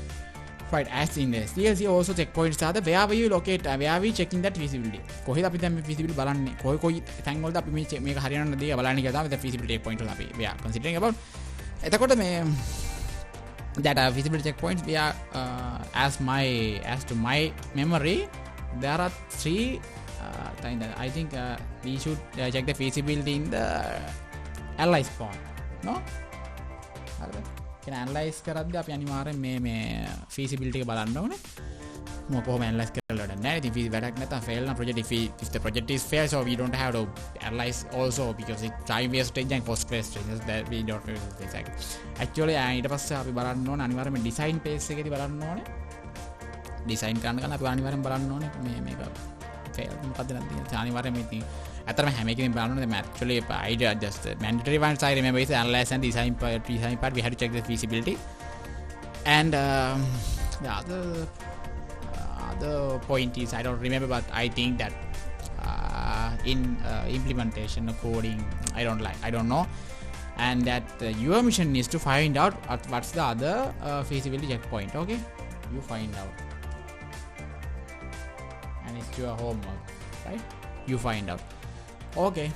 Speaker 1: right as in this DLC also check points are the where we locate where we checking that feasibility. කොහෙද අපි දැන් මේ feasibility බලන්නේ, කොයි තැන් වලද අපි මේක හරියනවද දෙය බලන්නේ කියලා තමයි feasibility check point වල අපි we are considering about. එතකොට මේ that feasibility check points we are as to my memory there are 3 I think we should check the feasibility in the analyze part. No? Can analyze කරද්දී අපි අනිවාර්යෙන් මේ feasibility එක බලන්න ඕනේ. මොකද කොහොම analyze කරලා වැඩක් නැහැ. ඉතින් වැඩක් නැත්නම් fail na project if the project is fail, so we don't have to analyze also because it time wastage and cost wastage that we don't exactly. Actually ඊට පස්සේ අපි බලන්න ඕනේ අනිවාර්යෙන්ම design phase එකේදී බලන්න ඕනේ. design කරන්න අපි අනිවාර්යෙන් බලන්න ඕනේ මේක මොකක්ද නැද්ද අනිවාර්යයෙන්ම ඉතින් අතරම හැම එකකින් බලන්න ඕනේ. actually I just mandatory ones I remember is analyze and design part we had to check the feasibility, and the other point is I don't remember, but I think that in implementation coding I don't know, and that your mission is to find out what's the other feasibility checkpoint. Okay, you find out, and it's your homework, right? You find out. Okay,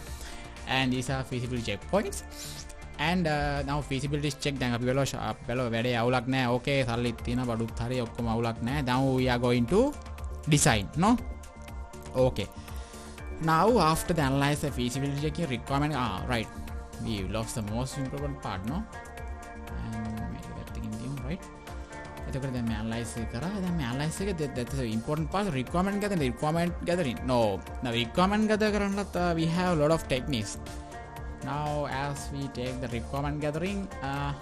Speaker 1: and these are feasibility checkpoints, and now feasibility check දැන් අපි බලව වැඩේ අවුලක් නැහැ. Okay, සල්ලිත් තියෙනවා, බඩුත් හරි, ඔක්කොම අවුලක් නැහැ. Now we are going to design, no? Okay, now after the analyze the feasibility checking requirement, right, we lost the most important part, no? And make that thing in, right? එතකොට දැන් මේ analyze කරා. දැන් මේ analyze එක that's the important part. requirement gathering no now requirement gather කරන්නත් we have a lot of techniques. Now as we take the requirement gathering,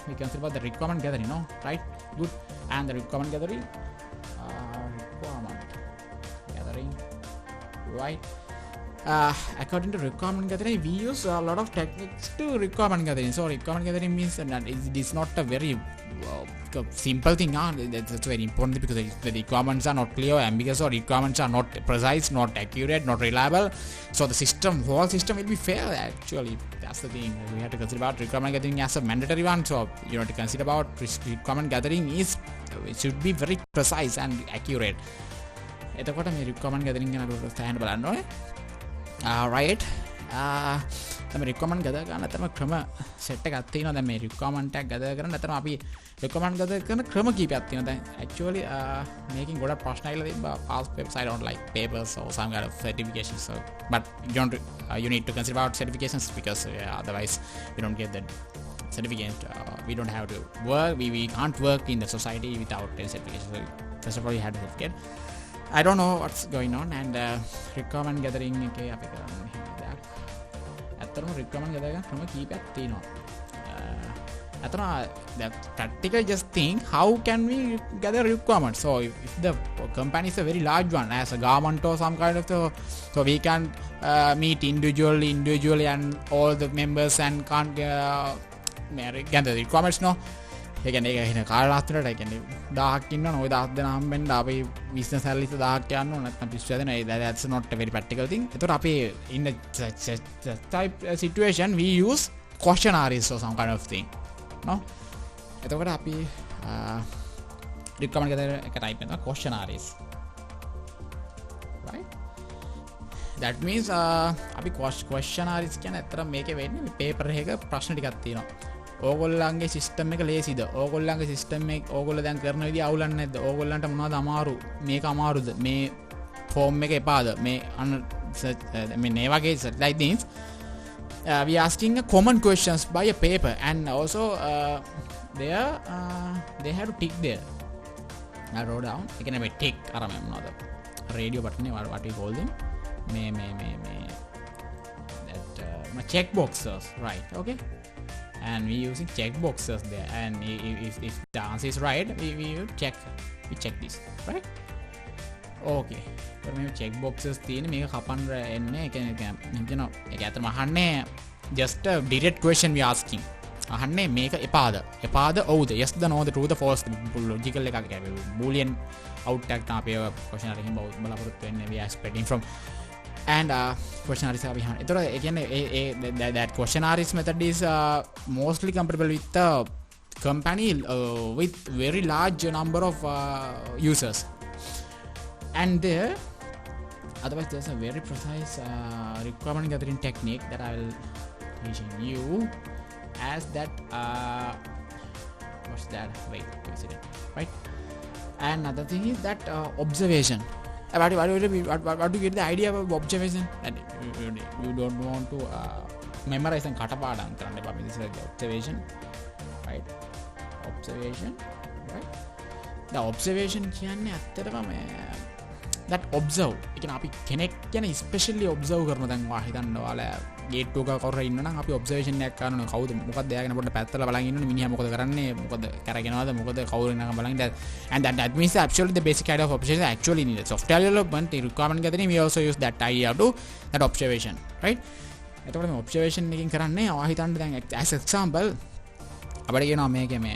Speaker 1: we consider about the requirement gathering, no? Right, good. And the requirement gathering right, according to requirement gathering we use a lot of techniques to requirement gathering. So requirement gathering means that it is not a very simple thing. That's very important, because if the requirements are not clear, ambiguous, or requirements are not precise, not accurate, not reliable, so the whole system will be fail. Actually, that's the thing we have to consider about requirement gathering as a mandatory one. So you have to consider about requirement gathering it should be very precise and accurate. එතකොට මේ requirement gathering ගැන අපිට stand බලන්න ඕනේ. right, තමයි requirement gather කරන අතරම ක්‍රම set එකක් තියෙනවා. දැන් මේ requirement එක gather කරන අතරම අපි requirement gather කරන ක්‍රම කීපයක් තියෙනවා. දැන් actually මේකෙන් ගොඩක් ප්‍රශ්න ඇවිල්ලා තිබ්බා. past papers I don't like papers or some kind of certifications, so but you need to consider about certifications, because otherwise you don't get the certificate. We don't have to work. We can't work in the society without a certificate. So first of all, you have a certificate. I don't know what's going on, and requirement gathering එකේ අපි කරන්නේ දෙයක්. ඇත්තටම requirement gather ගන්න ක්‍රම කීපයක් තියෙනවා. ඇත්තටම that practical just think how can we gather requirements. So if the company is a very large one, as a government or some kind of so we can meet individually and all the members and can't gather the requirements. No. ඒ කියන්නේ ඒක හින කාලාස්තරට ඒ කියන්නේ 1000ක් ඉන්නවනේ ඔය 1000 දෙනා හම්බෙන්න අපි business analyst 1000ක් යන්න ඕන නැත්නම් පිස්සු හැදෙනවා. That's not a very practical thing. ඒතකොට අපි in the type situation we use questionnaires or some kind of thing. No? එතකොට අපි requirement gather එක type එකක් questionnaires. Right? That means අපි questionnaires කියන්නේ අතර මේකේ වෙන්නේ paper එකක ප්‍රශ්න ටිකක් තියෙනවා. ඕගොල්ලන්ගේ සිස්ටම් එක ලේසිද? ඕගොල්ලන්ගේ සිස්ටම් එක ඕගොල්ලෝ දැන් කරන විදිහ අවුලක් නැද්ද? ඕගොල්ලන්ට මොනවද අමාරු? මේක අමාරුද? මේ ෆෝම් එක එපාද? මේ මේ වගේ like this. We asking a common questions by a paper, and also they have to tick there. I wrote down. I can have a tick. I don't know radio button. What we call them? That my check boxes, right? Okay. And we using check boxes there, and if the answer is right, we check this, right? Okay. So මේ check boxes තියෙන මේක කපන්න එන්නේ ඒ කියන්නේ ඒක ඇත්තම අහන්නේ just a direct question we asking. අහන්නේ මේක එපාද ඔව්ද, yes the no the true the false logical එකක් කියන්නේ boolean outback තමයි අපේ question එකකින් බලාපොරොත්තු වෙන්නේ we are expecting from. And questionnaires are behind. That questionnaires method is mostly compatible with the company with very large number of users. And there, otherwise there's a very precise requirement gathering technique that I will teach you as that. What's that? Wait, right? And another thing is that observation. What do you get the idea about observation? That you don't want to memorize and katapadam karanne pame. This is like observation, right? Observation, right? The observation කියන්නේ ඇත්තටම that observe. ඒ කියන්නේ අපි කෙනෙක් ගැන especially observe කරන දැන් වා හිතන්න ඔයාලා gate එක කරලා ඉන්න නම් අපි observation එකක් කරනවා. කවුද මොකක්ද එයාගෙන පොඩ්ඩක් පැත්තලා බලන් ඉන්නෝනේ මිනිහා මොකද කරන්නේ, මොකද කරගෙනවද, මොකද කවුරු නංග බලන් that. And that means actually the basic idea of observation actually needed. Software development requirement gathering we also use that idea to that observation, right? එතකොට මේ observation එකකින් කරන්නේ ඔයා හිතන්න දැන් as example අපිට කියනවා මේකේ මේ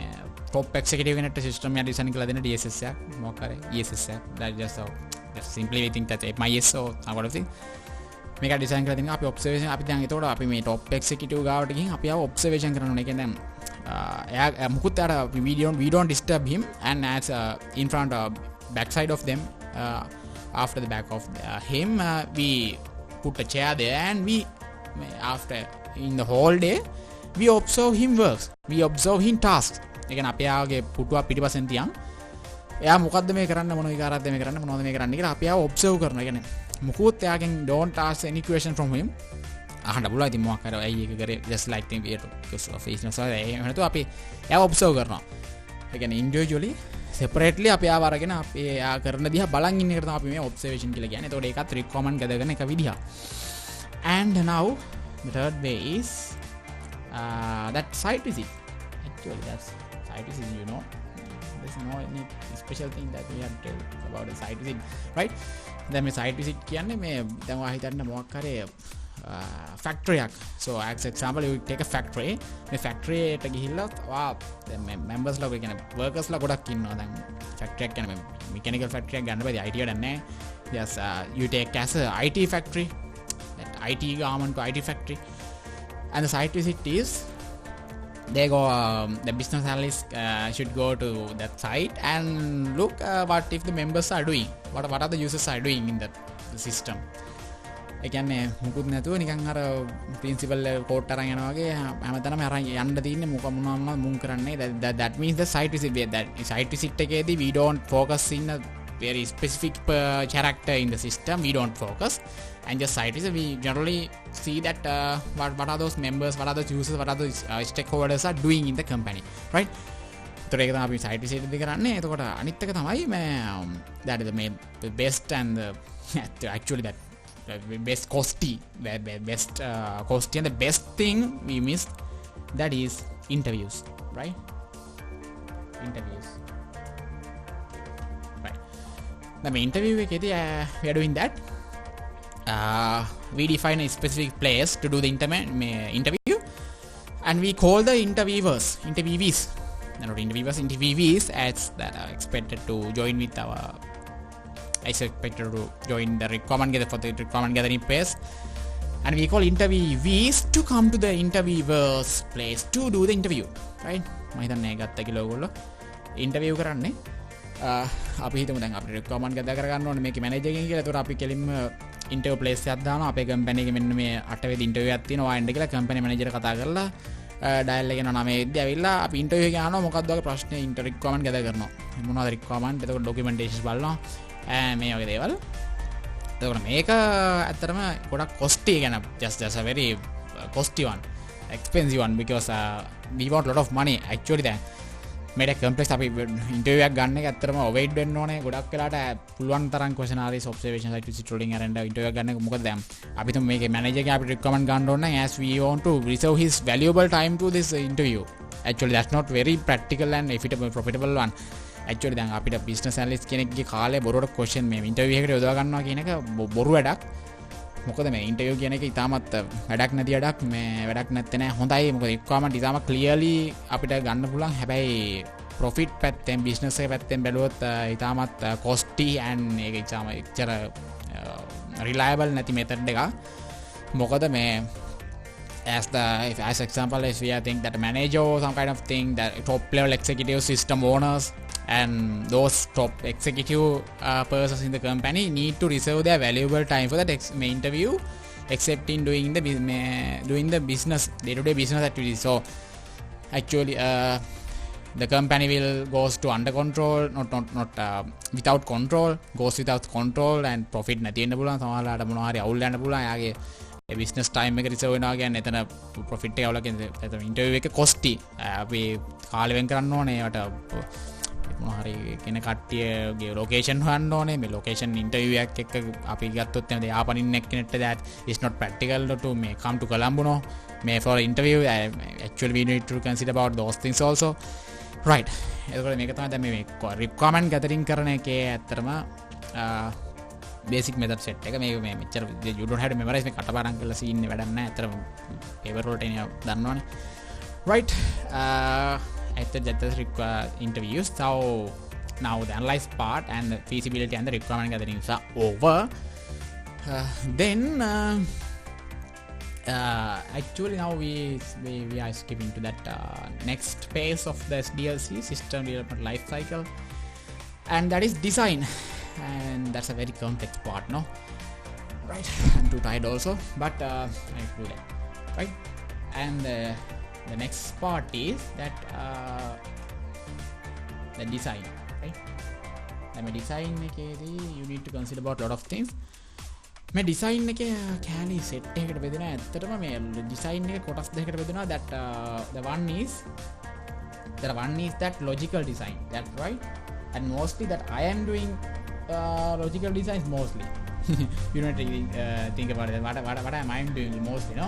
Speaker 1: top executive කෙනෙක්ට system එක design කරලා දෙන්න DSS එකක් මොකක් හරි ESS එකක් that just simply we think that MIS or some kind of thing මේක ඩිසයින් කරලා දෙනවා අපි ඔබ්සර්වේෂන් අපි දැන් ඒතකොට අපි මේ টপ එක්සිකියුටිව් ගාවට ගිහින් අපි ආව ඔබ්සර්වේෂන් කරනවා. ඒ කියන්නේ දැන් එයා මුකුත් අර we don't disturb him, and as in front back side of them after the back of him we put a chair there, and we after in the whole day we observe him works, we observe him tasks. ඒ කියන්නේ අපි ආගේ පුටුව පිටිපස්සෙන් තියන් එයා මොකද්ද මේ කරන්න, මොන විකාරයක්ද මේ කරන්න, මොනවද මේ කරන්න කියලා අපි ආව ඔබ්සර්ව් කරනවා. ඒ කියන්නේ මුකුත් එයාගෙන් don't ask any question from him. අහන්න පුළුවන් ඉතින් මොකක් කරා ඇයි ඒක කරේ just like thing we because of his so එහෙම නැතුව අපි එයාව ඔබ්සර්ව් කරනවා. ඒ කියන්නේ individually separately අපි ආව අරගෙන අපි එයා කරන දිහා බලන් ඉන්න එකට තමයි අපි මේ observation කියලා කියන්නේ. ඒතකොට ඒකත් requirement gather කරන එක විදිහ. And now the third way is that site visit. Actually that's site visit, you know. There's no any special thing that we have to tell about the site visit, right? දැන් මේ site visit කියන්නේ මේ දැන් ඔයා හිතන්න මොකක් කරේ factory එකක්. So as example you take a factory. මේ factory එකට ගිහිල්ලා ඔයා දැන් මේ members ලා කියන්නේ workers ලා ගොඩක් ඉන්නවා. දැන් factory එකක් කියන්නේ mechanical factory එකක් ගන්න බෑ. IT වැඩක් නැහැ. Just you take as a IT factory, that IT garment to IT factory, and the site visit is they go the business analyst should go to that site and look what if the members are doing, what are the users are doing in the system. ඒ කියන්නේ මුකුත් නැතුව නිකන් අර principal coat අරන් යනවා වගේ හැමතැනම අරන් යන්න තියෙන්නේ මොනවා මුන් කරන්නේ. That means the site visit, that site visit එකේදී we don't focus in very specific character in the system, we don't focus. And just site visit, we generally see that what are those members, what are those users, what are those stakeholders are doing in the company, right? So ඒක තමයි අපි site visit එකදී කරන්නේ. එතකොට අනිත් එක තමයි that is the best and the actually that best costly, best costly and the best thing we missed, that is interviews, right? Interviews, right? The interview එකේදී we are doing that. We define a specific place to do the interview, and we call the interviewees as that are expected to join with our expected to join the requirement gathering phase, and we call interviewees to come to the interviewer's place to do the interview, right? මම හිතන්නේ ගත්ත කියලා ඔයගොල්ලෝ interview කරන්නේ අපි හිතමු දැන් අපිට රික්වයර්මන්ට් ගදා කරගන්න ඕනේ මේකේ මැනේජර් එකෙන් කියලා. ඒතකොට අපි කෙලින්ම ඉන්ටර්විව් ප්ලේස් එකක් දානවා. අපේ කම්පැනි එකේ මෙන්න මේ 8 වෙනි ඉන්ටර්විව් එකක් තියෙනවා ආයෙත් කියලා කම්පැනි මැනේජර් කතා කරලා ඩයල් එක යනවා 9 වෙනිදා ඇවිල්ලා අපි ඉන්ටර්විව් එක යනවා. මොකක්ද වගේ ප්‍රශ්නේ රික්වයර්මන්ට් ගදා කරනවා. මොනවද රික්වයර්මන්ට්? එතකොට ඩොකියුමන්ටේෂන්ස් බලනවා. මේ වගේ දේවල්. එතකොට මේක ඇත්තටම ගොඩක් කොස්ටි ගැන just a very costly one, expensive one, because we want a lot of money actually. දැන් මේක කම්ප්ලෙක්ස් අපි ඉන්ටර්විව් එකක් ගන්න එක ඇත්තටම ඔවේට් වෙන්න ඕනේ. ගොඩක් වෙලාට පුළුවන් තරම් questionnaires, observation site visit වලින් අරන් ඉන්ටර්විව් එකක් ගන්න එක. මොකද දැන් අපි තුමු මේකේ මැනේජර් එකෙන් අපිට රික්වයර්මන්ට් ගන්න ඕන නම් as we want to reserve his valuable time to this interview. Actually that's not very practical and profitable one. Actually දැන් අපිට business analyst කෙනෙක්ගේ කාලේ බොරුවට question මේ ඉන්ටර්විව් එකකට යොදවා ගන්නවා කියන එක බොරු වැඩක්. මොකද මේ ඉන්ටර්විව් කියන එක ඉතාමත් වැඩක් නැති වැඩක්. මේ වැඩක් නැත්තේ නෑ, හොඳයි. මොකද රික්වයර්මන්ට් ඉතාම clearly අපිට ගන්න පුළුවන්. හැබැයි profit පැත්තෙන්, business එක පැත්තෙන් බැලුවොත් ඉතාමත් costly and ඒක ඉතාම එච්චර reliable නැති method එකක්. මොකද මේ as example, if we are think that a manager or some kind of thing, that top level executive, system owners and those top executive persons in the company need to reserve their valuable time for that interview, except in doing the business, day-to-day business activities. So actually the company will goes to under control, not without control, goes without control, and profit නැති වෙන්න පුළුවන්. සමහරවිට මොනවා හරි අවුල් යන්න පුළුවන්. යාගේ business time එක රිසර්ව් වෙනවා කියන්නේ එතන profit එක අවුලක් කියන්නේ interview එක costly. අපි කාලෙ වෙන් කරන්න ඕනේ. ඒවට මොනවා හරි කෙන කට්ටියගේ location හොයන්න ඕනේ. මේ location interview එකක් එක්ක අපි ගත්තොත් එතන යාපනින් එක්කෙනෙක්ට that is not practical to may come to Colombo no may for interview. Actually we need to consider about those things also, right? එතකොට මේක තමයි දැන් මේ requirement gathering කරන එකේ ඇත්තටම basic method set එක. මේක මේ මෙච්චර you don't have to memorize. මේ කටපාඩම් කරලා සීන් එක වැඩක් නැහැ. ඇත්තටම paper වලට එන දන්නවනේ, right? After that require interviews. So now the analyze part and the feasibility and the requirement gathering are over. Then actually now we are skipping to that next phase of the SDLC, system development life cycle, and that is design. And that's a very complex part, no? Right? I'm too tired also, but I have to do that, right? And the next part is that the design, right? The design එකේදී you need to consider about lot of things. මේ design එකේ කැලි set එකකට බෙදෙනවා. ඇත්තටම මේ design එක කොටස් දෙකකට බෙදෙනවා. That the one is that logical design, that's right. And mostly that I am doing logical designs mostly. You don't really think about it. What am I doing mostly, no?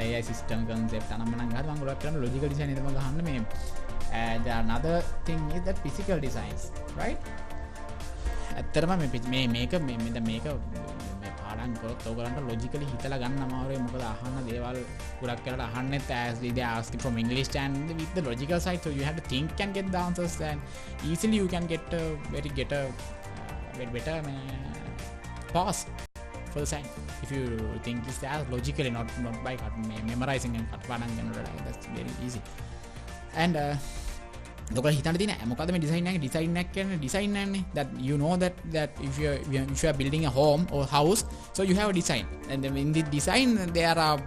Speaker 1: AI system concept අනම්මනම් ගහලා මම ගොඩක් කරන logical design එක තමයි ගහන්න මේ. And another thing is that physical designs, right? ඇත්තටම මේක පාඩම් කරොත් ඔයගලන්ට logically හිතලා ගන්න අමාරුයි. මොකද අහන්න දේවල් ගොඩක් කරලා අහන්නෙත් as they ask from English and with the logical side, so you have to think and get the answers, and easily you can get a better pass for the sign if you think it's as logically, not by memorizing and කටපාඩම් කරනකොට. That's very easy. And ඔයගොල්ලෝ හිතන්න තියෙන මොකද්ද මේ design එක කියන්නේ design එකනේ, that you know that if you are building a home or house, so you have a design, and in the design there are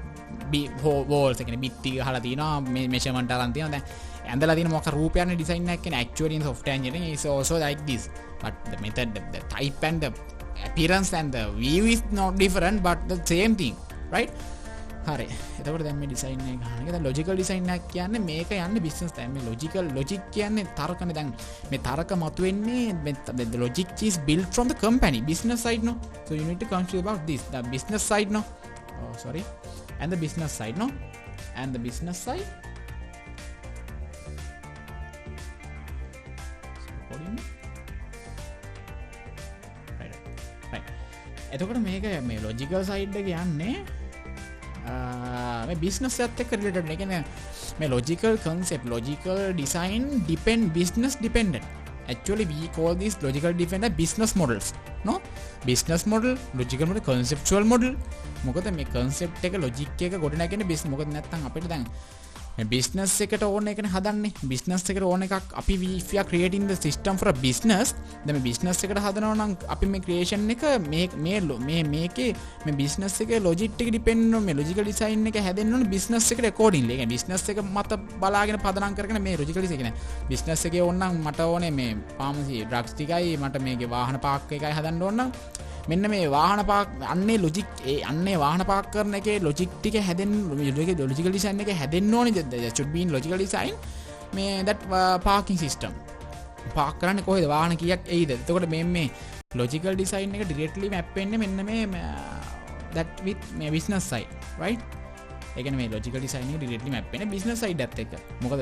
Speaker 1: walls එකනේ බිත්ති ගහලා තියෙනවා, measurement අරන් තියෙනවා. දැන් ඇඳලා තියෙන මොකක් රූපයක්නේ ඩිසයින් එකක් කියන්නේ actually in software engineering is also like this but the method the type and the appearance and the view is not different but the same thing right හරි එතකොට දැන් මේ ඩිසයින් එක ගන්න එක දැන් ලොජිකල් ඩිසයින් එකක් කියන්නේ මේක යන්නේ බිස්නස් දැන් මේ ලොජික් කියන්නේ තර්කනේ දැන් මේ තර්ක මතුවෙන්නේ the logic is built from the company business side no so you need to consider about this the business side no oh sorry and the business side no and the business side එතකොට මේක මේ logical side එක යන්නේ මේ business එකත් එක්ක related නේ. කියන්නේ මේ logical concept logical design depend business dependent. Actually we call this logical dependent business models no business model logical model conceptual model. මොකද මේ concept එක logic එක ගොඩනගන්නේ business මොකද නැත්තම් අපිට දැන් මේ business එකට ඕන එකනේ හදන්නේ. business එකට ඕන එකක් අපි if we are creating the system for a business දැන් මේ business එකට හදනවා නම් අපි මේ creation එක මේකේ මේ business එකේ logic එක depend on මේ logical design එක හැදෙන්න ඕනේ business එකට accordingly. ඒ කියන්නේ business එක මත බලාගෙන පදනම් කරගෙන මේ logical design කියන්නේ business එකේ ඕන නම් මට ඕනේ මේ pharmacy drugs ටිකයි මට මේකේ වාහන පාක් එකයි හදන්න ඕන නම් මෙන්න මේ වාහන පාක් අන්නේ ලොජික් අන්නේ වාහන පාක් කරන එකේ ලොජික් ටික හැදෙන්න ලොජිකල් ඩිසයින් එක හැදෙන්න ඕනේ there should be in logical design මේ that parking system පාක් කරන්නේ කොහෙද වාහන කීයක් එයිද එතකොට මේ logical design එක directly map වෙන්නේ මෙන්න මේ that with මේ business side right ඒ කියන්නේ මේ logical design එක directly map වෙන්නේ business side එකත් එක්ක මොකද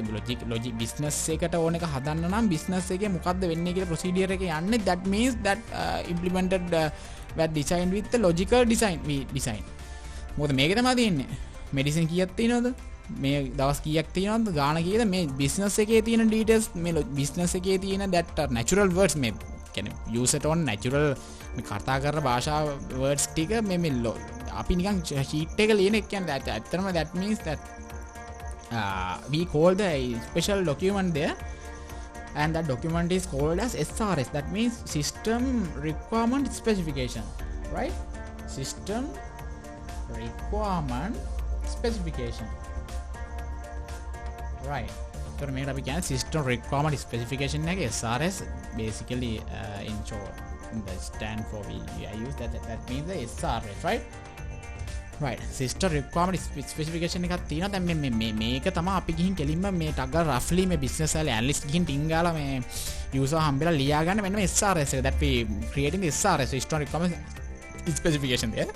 Speaker 1: logic business එකට ඕන එක හදන්න නම් business එකේ මොකද්ද වෙන්නේ කියලා procedure එක යන්නේ that means that implemented that designed with the logical design මොකද මේක තමයි තියෙන්නේ medicine කීයක් තියෙනවද මේ දවස් කීයක් තියෙනවද ගාණ කීයද මේ business එකේ තියෙන details මේ business එකේ තියෙන that natural words මේ කියන්නේ use it on natural මේ කතා කරන භාෂා words ටික මේ අපි නිකන් sheet එක ලියන එක කියන්නේ ඇත්තටම that means that we call the special document there and that document is called as SRS that means system requirement specification right system requirement specification right so මේකට අපි කියන්නේ system requirement specification එක SRS basically in short the stand for we use that means the SRS right system requirement specification එකක් තියෙනවා දැන් මේක තමයි අපි ගිහින් කෙලින්ම මේ ටග් ගාලා roughly මේ business වල analyst ගිහින් ටින් ගාලා මේ user හම්බෙලා ලියා ගන්න මෙන්න මේ SRS එක that we creating the SRS system requirement specification there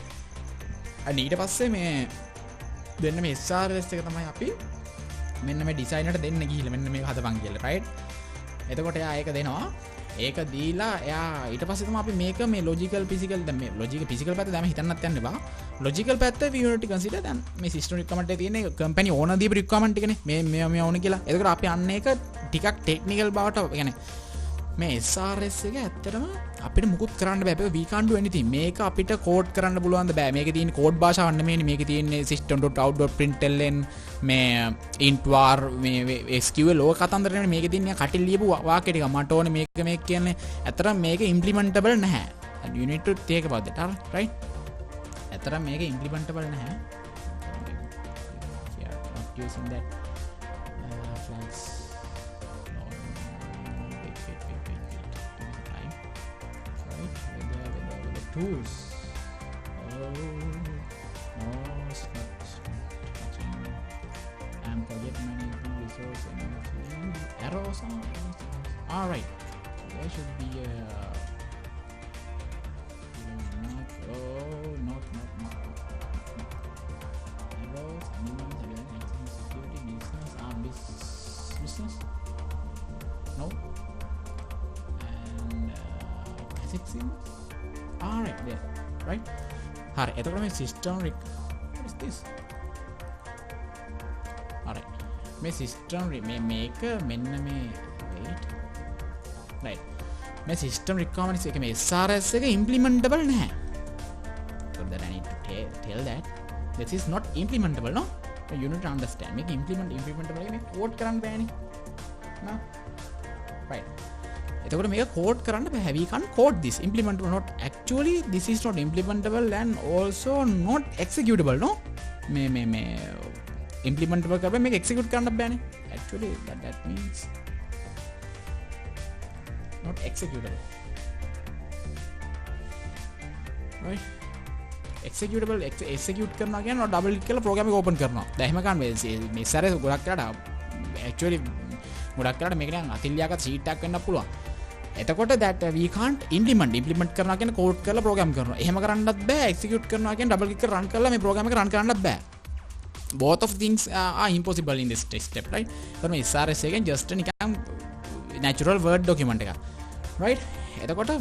Speaker 1: ඊට පස්සේ මේ දෙන්න මේ SRS එක තමයි අපි මෙන්න මේ ඩිසයිනර්ට දෙන්න ගිහිල්ලා මෙන්න මේක හදපන් කියලා right එතකොට එයා ඒක දෙනවා ඒක දීලා එයා ඊට පස්සේ තමයි අපි මේක මේ logical physical දැන් මේ logical physical පැත්ත දැන් හිතන්නත් යන්න එපා logical පැත්ත we need to consider දැන් මේ system requirement එකේ තියෙන company owner දීපු requirement එකනේ මේ ඕන කියලා එතකොට අපි අන්න ඒක ටිකක් technical බවට කියන්නේ මේ SRS එක ඇත්තටම අපිට මුකුත් කරන්න බෑ we can't do anything මේක අපිට කෝඩ් කරන්න පුළුවන් ද බෑ මේකේ තියෙන කෝඩ් භාෂාවක් නෙමෙයිනේ මේකේ තියෙන්නේ system.out.println මේ int var මේ SQL ඕක කතන්දර නෙමෙයි මේකේ තියෙන කටින් ලියපු වාක්‍ය ටික මට ඕනේ මේක කියන්නේ ඇත්තටම මේක implementable නැහැ and you need to think about that right ඇත්තටම මේක implementable නැහැ yeah not using that flags tools it's not and project management resource and arrows all right there should be a not arrows and security business no and ethics alright there right හරි එතකොට මේ system what is this alright මේ system මේක මෙන්න මේ wait right මේ system requirements එක මේ SRS එක implementable නැහැ so that I need to tell that this is not implementable no so you need to understand මේක implementable මේ code කරන්න බෑනේ no right එතකොට මේක කෝඩ් කරන්න බෑ we can't code this implementable not actually this is not implementable and also not executable no මේ implementable කරලා මේක execute කරන්න බෑනේ. Actually that means not executable, right? executable execute කරනවා කියන්නේ double click කරලා program එක open කරනවා. දැන් එහෙම ගන්න මේ සැරේ ගොඩක් කරලා actually ගොඩක් කරලා මේක නිකන් අතිල්ලියාගත් sheet එකක් වෙන්නත් පුළුවන්. එතකොට that we can't implement කරනවා කියන්නේ code කරලා program කරනවා. එහෙම කරන්නත් බෑ. execute කරනවා කියන්නේ double click කරලා run කරලා මේ program එක run කරන්නත් බෑ. Both of things are impossible in this step, right? So මේ SRS එකෙන් just නිකන් natural word document එක, right? එතකොට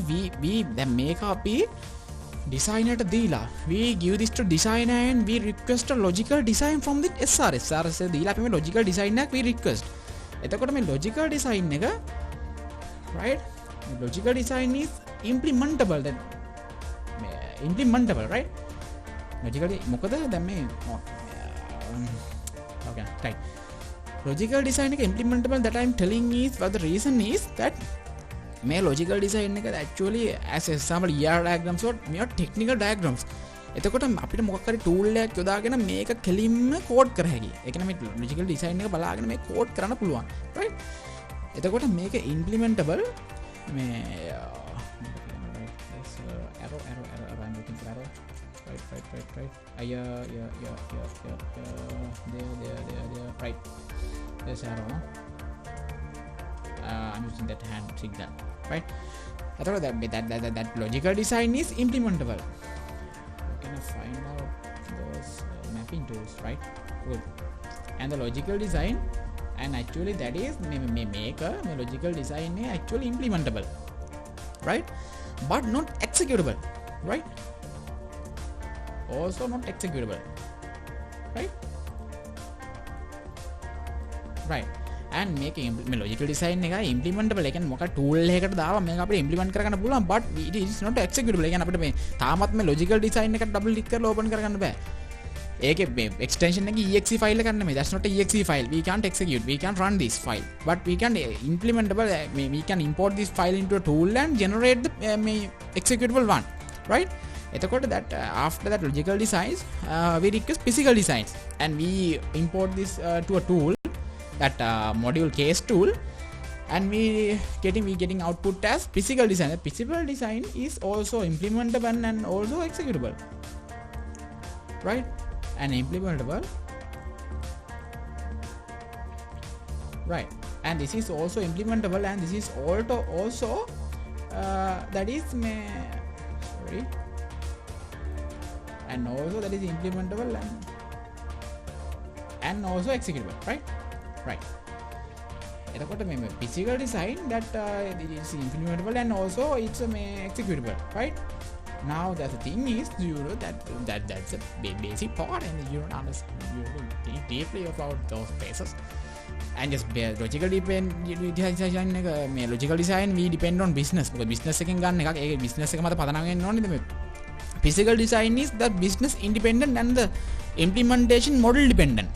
Speaker 1: we දැන් මේක අපි designer ට දීලා we give this to designer and we request a logical design from the SRS දීලා අපි මේ logical design එකක් we request. එතකොට මේ logical design එක, right? Logical design is implementable, right? Logically මොකද දැන් මේ okay, right. Logical design එක implementable that I am telling is, but the reason is that මේ logical design එක actually as example ER diagrams or මේ technical diagrams. එතකොට අපිට මොකක් හරි tool එකක් යොදාගෙන මේක කෙලින්ම code කර හැකියි. ඒ කියන්නේ මේ logical design එක බලාගෙන මේ code කරන්න පුළුවන්, right? එතකොට මේක implementable මේ arrow I'm looking for arrow, right. Yeah, there, right. There's arrow, no? I'm using that hand signal, right? I thought that logical design is implementable. Can I find out those mapping tools, right? Good. And the logical design, and actually that is make a logical design actually implementable, right? But not executable, right? Also not executable, right? And make logical design එක implementable. ඒ කියන්නේ මොකක් tool එකකට දාලා මේක අපිට implement කරගන්න පුළුවන්, but it is not executable. ඒ කියන්නේ අපිට මේ තාමත් මේ logical design එකට double click කරලා open කරගන්න බෑ. ඒකේ මේ extension එකේ exe file එකක් නෙමෙයි. That's not a exe file. We can't execute, we can't run this file, but we can implementable, we can import this file into a tool and generate the executable one, right? එතකොට that after that logical designs we request physical designs and we import this to a tool, that module case tool, and we getting output as physical design. The physical design is also implementable and also executable, right? And implementable, right? And this is also implementable, and this is also that is sorry, and also that is implementable and also executable, right? එතකොට මේ physical design that it is implementable and also it's executable, right? Now the thing is, you know that's a basic part, and you don't understand, you don't think deeply about those phases. And just logical design එක මේ logical design we depend on business. මොකද business එකෙන් ගන්න එකක්, ඒක business එක මත පදනම් වෙන්න ඕනේ. මේ physical design is the business independent and the implementation model dependent.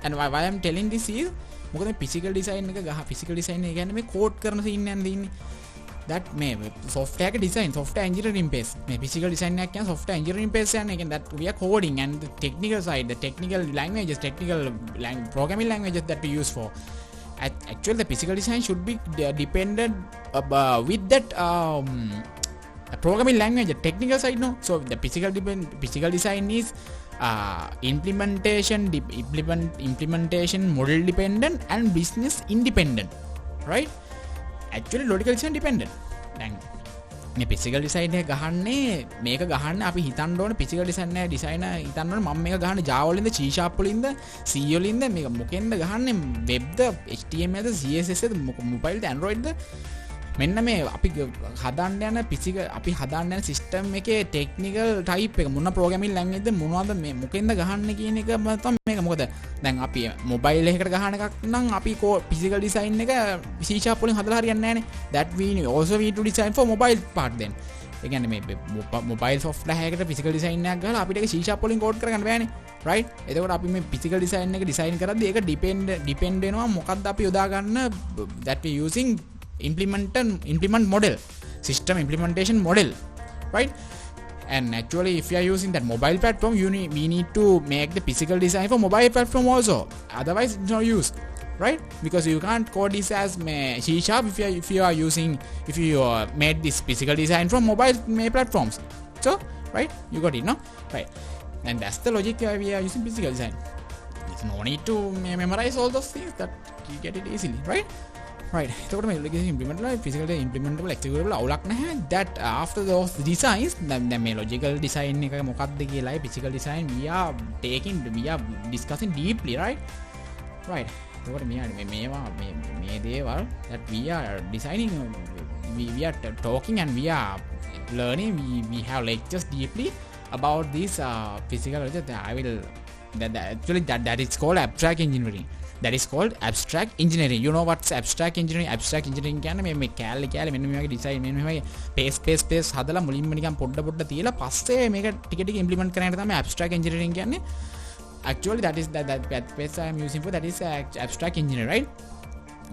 Speaker 1: And why I'm telling this is මොකද මේ physical design එක physical design එක කියන්නේ මේ code කරන scene එකක් තියෙන්නේ. that මේ software එක design, software engineering phase. මේ physical design එකක් කියන්නේ software engineering phase යන්නේ. කියන්නේ that we are coding and the technical side, the technical languages, programming languages that we use for. Actually the physical design should be dependent with that programming language, the technical side, no. So the physical design is implementation model dependent and business independent, right? Actually logical design dependent. දැන් මේ physical design එක ගහන්නේ මේක ගහන්න අපි හිතන්න ඕනේ physical design එක designer හිතන්න ඕනේ මම මේක ගහන්නේ Java වලින්ද C# වලින්ද C වලින්ද මේක මොකෙන්ද ගහන්නේ web ද HTML ද CSS ද mobile ද Android ද මෙන්න මේ අපි හදන්න යන අපි හදන්න යන සිස්ටම් එකේ ටෙක්නිකල් ටයිප් එක මොන ප්‍රෝග්‍රෑමින් ලැන්ග්වේජ් ද මොනවද මේ මොකෙන්ද ගහන්නේ කියන එක තමයි මේක. මොකද දැන් අපි මොබයිල් එකකට ගහන එකක් නම් අපි ෆිසිකල් ඩිසයින් එක C# වලින් හදලා හරියන්නේ නැහනේ. that we also need to design for mobile part then. ඒ කියන්නේ මේ මොබයිල් software එකකට ෆිසිකල් ඩිසයින් එකක් ගහලා අපිට ඒක C# වලින් කෝඩ් කරගන්න බෑනේ, right? එතකොට අපි මේ ෆිසිකල් ඩිසයින් එක ඩිසයින් කරද්දී ඒක ඩිපෙන්ඩ් වෙනවා මොකක්ද අපි යොදා ගන්න that we using implement model, system implementation model, right? And actually, if you are using that mobile platform, we need to make the physical design for mobile platform also. Otherwise, it's no use, right? Because you can't code this as C# if you made this physical design from mobile platforms. So, right? You got it, no? Right. And that's the logic we are using physical design. There's no need to memorize all those things, that you get it easily, right? Right. එතකොට මේ logic implementable physical implementable executable අවුලක් නැහැ. That after those designs, දැන් මේ logical design එක මොකක්ද කියලායි physical design we are discussing deeply, right? Right. එතකොට මේවා මේ දේවල් that we are designing, we are talking and we are learning, we have lectures deeply about this physical logic. Actually that is called abstract engineering. That is called abstract engineering. You know what's abstract engineering? Abstract engineering කියන්නේ මේ කැලේ මෙන්න මේ වගේ design මෙන්න මේ වගේ space හදලා මුලින්ම නිකන් පොඩ තියලා පස්සේ මේක ටික ඉම්ප්ලිමන්ට් කරන එක තමයි abstract engineering කියන්නේ. Actually that is that space I am using for that is abstract engineering, right?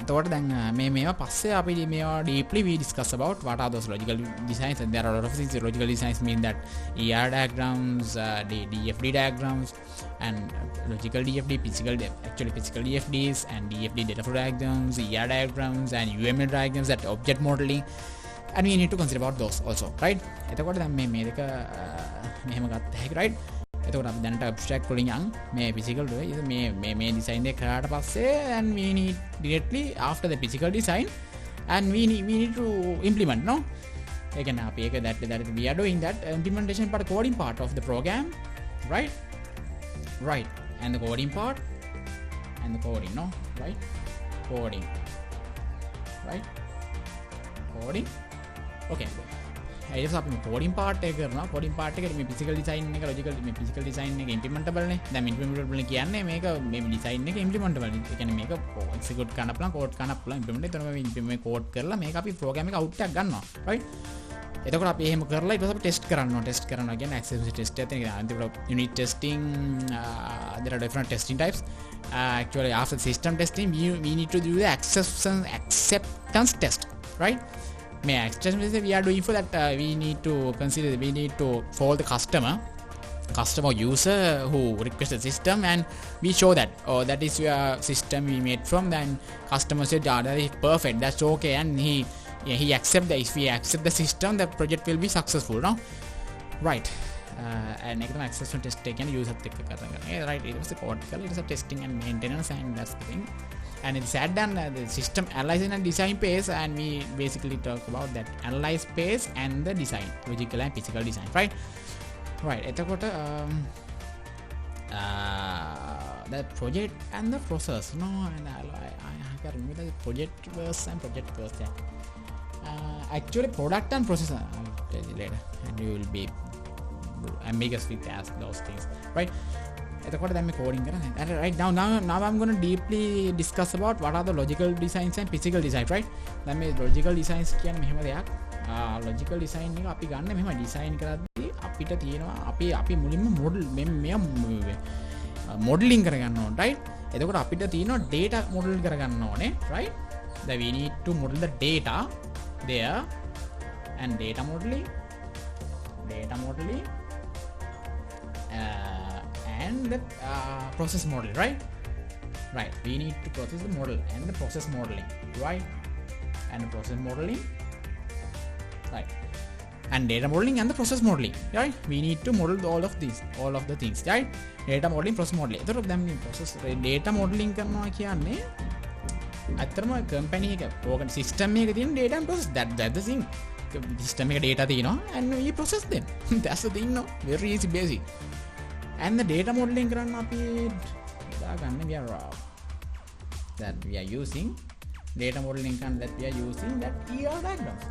Speaker 1: එතකොට දැන් මේවා පස්සේ අපි මේවා deeply we discuss about what are those logical designs, and there are a lot of things. Logical designs mean that ER diagrams, DFD diagrams, and logical DFD, physical DFDs, and DFD data flow diagrams, ER diagrams, and UML diagrams, that object modeling, and we need to consider about those also, right? එතකොට දැන් මේ දෙක මෙහෙම ගත්ත හැකි, right? එතකොට අපි දැනට abstract වලින් යන් මේ physical මේ design එක කරාට පස්සේ, and we need directly after the physical design, and we need to implement, no? ඒ කියන්නේ අපි ඒක that we are doing that implementation part, coding part of the program, right? Right. And the coding part and the coding, no? Right? Coding, right? Coding, okay. ඊට පස්සේ අපි coding part එක කරනවා. coding part එකේ මේ physical design එක මේ physical design එක implementable නේ. දැන් implementable කියන්නේ මේක මේ design එක implementable. ඒ කියන්නේ මේක execute කරන්න පුළුවන්, code කරන්න පුළුවන්, implement. එතන මේ code කරලා මේක අපි program එක output එකක් ගන්නවා, right? එතකොට අපි එහෙම කරලා ඊට පස්සේ අපි test කරනවා කියන්නේ accessibility test එකක් තියෙනවා. අන්තිමට unit testing, there are different testing types. Actually after system testing we need to do the acceptance test, right? May acceptance we are doing for that, we need to follow the customer user who requests the system, and we show that that is your system we made from. Then customer said that is perfect, that's okay, and he accept that if we accept the system, the project will be successful, no? Right. And ekama acceptance test එකෙන් user එක්ක කතා කරනවා, right? It was the code කරලා it is a testing and maintenance, and that's the thing. And it's sad done the system analysis and design phase, and we basically talk about that analyze phase and the design, logical and physical design, right? එතකොට the project and the process, no? And I can remember the project verse and project verse, actually product and process, I'll tell you later, and you will be ambiguous with ask those things, right? එතකොට දැන් මේ coding කරන්නේ. And right now I'm going to deeply discuss about what are the logical designs and physical designs, right? දැන් මේ logical designs කියන්නේ මෙහෙම දෙයක්. logical design එක අපි ගන්න මෙහෙම design කරද්දී අපිට තියෙනවා අපි මුලින්ම modeling කරගන්න ඕන, right? එතකොට අපිට තියෙනවා data model කරගන්න ඕනේ, right? Then we need to model the data there, and data modeling and the process model, right? We need to process the model and the process modeling, right? And the process modeling, right? And data modeling and the process modeling, right? We need to model all of the things, right? Data modeling, process modeling. එතකොට දැන් මේ process data modeling කරනවා කියන්නේ අතරම company එක program system එකේ තියෙන data and process, that's the thing. System එක data තියෙනවා and we process them. That's the thing, no? Very easy, basic. And the data modeling කරන්න අපි දාගන්න that we are using data modeling කරන්න that we are using that ER diagrams,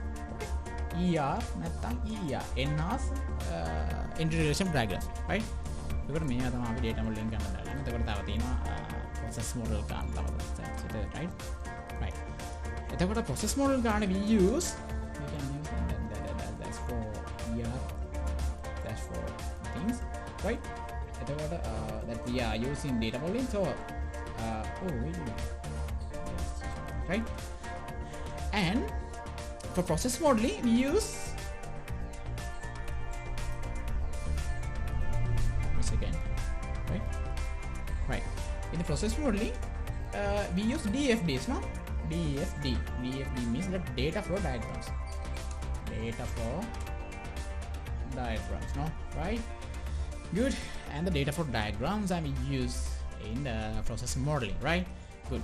Speaker 1: ER නැත්නම් enhance integration diagrams, right? ඒකට මේවා තමයි අපි data modeling කරන්න දාගන්න. එතකොට තව තියෙනවා process model කරන්න තව, right? එතකොට process model කරන්න we can use that's for ER, that's for things, right? That we are using data modeling, so right? And for process modeling we use in the process modeling, we use DFDs, no? DFD means the data flow diagrams. Data flow diagrams, no? Right? Good. And the data flow diagrams I use in the process modeling, right? Good.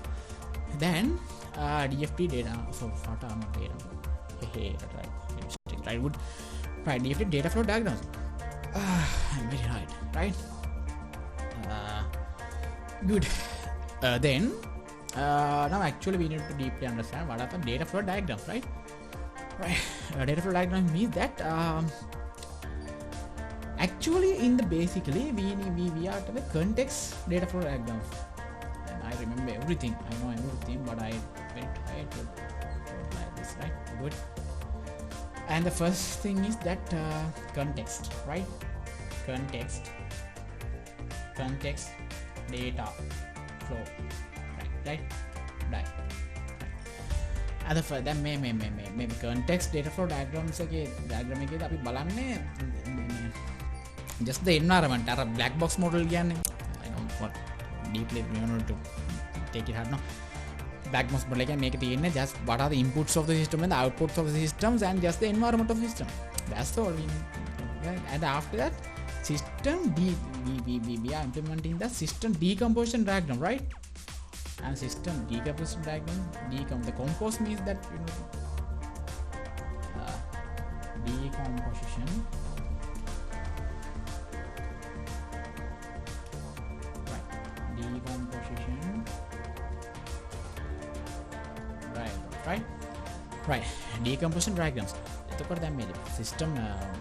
Speaker 1: Then DFD data. So data. Right. Good. Right. DFD data flow diagrams. I'm very right. Good. Then now actually we need to deeply understand what are the data flow diagrams, right? Data flow diagram means that actually in the basically we are to the context data flow diagrams. And I remember everything. I know everything, but I went try to like this, right? Good. And the first thing is that context, right? Context data flow, right. And the first then maybe context data flow diagrams diagram එකේදී අපි බලන්නේ just the environment අර black box model කියන්නේ I don't what deeply we want to take it hard no black box model එක මේක තියෙන්නේ just what are the inputs of the system and the outputs of the systems and just the environment of the system. That's all we need. And after that system we are implementing the system decomposition diagram, right? And system decomposition diagram, the compose means that decomposition, right. Decomposition diagrams. එතකොට දැන් මේ system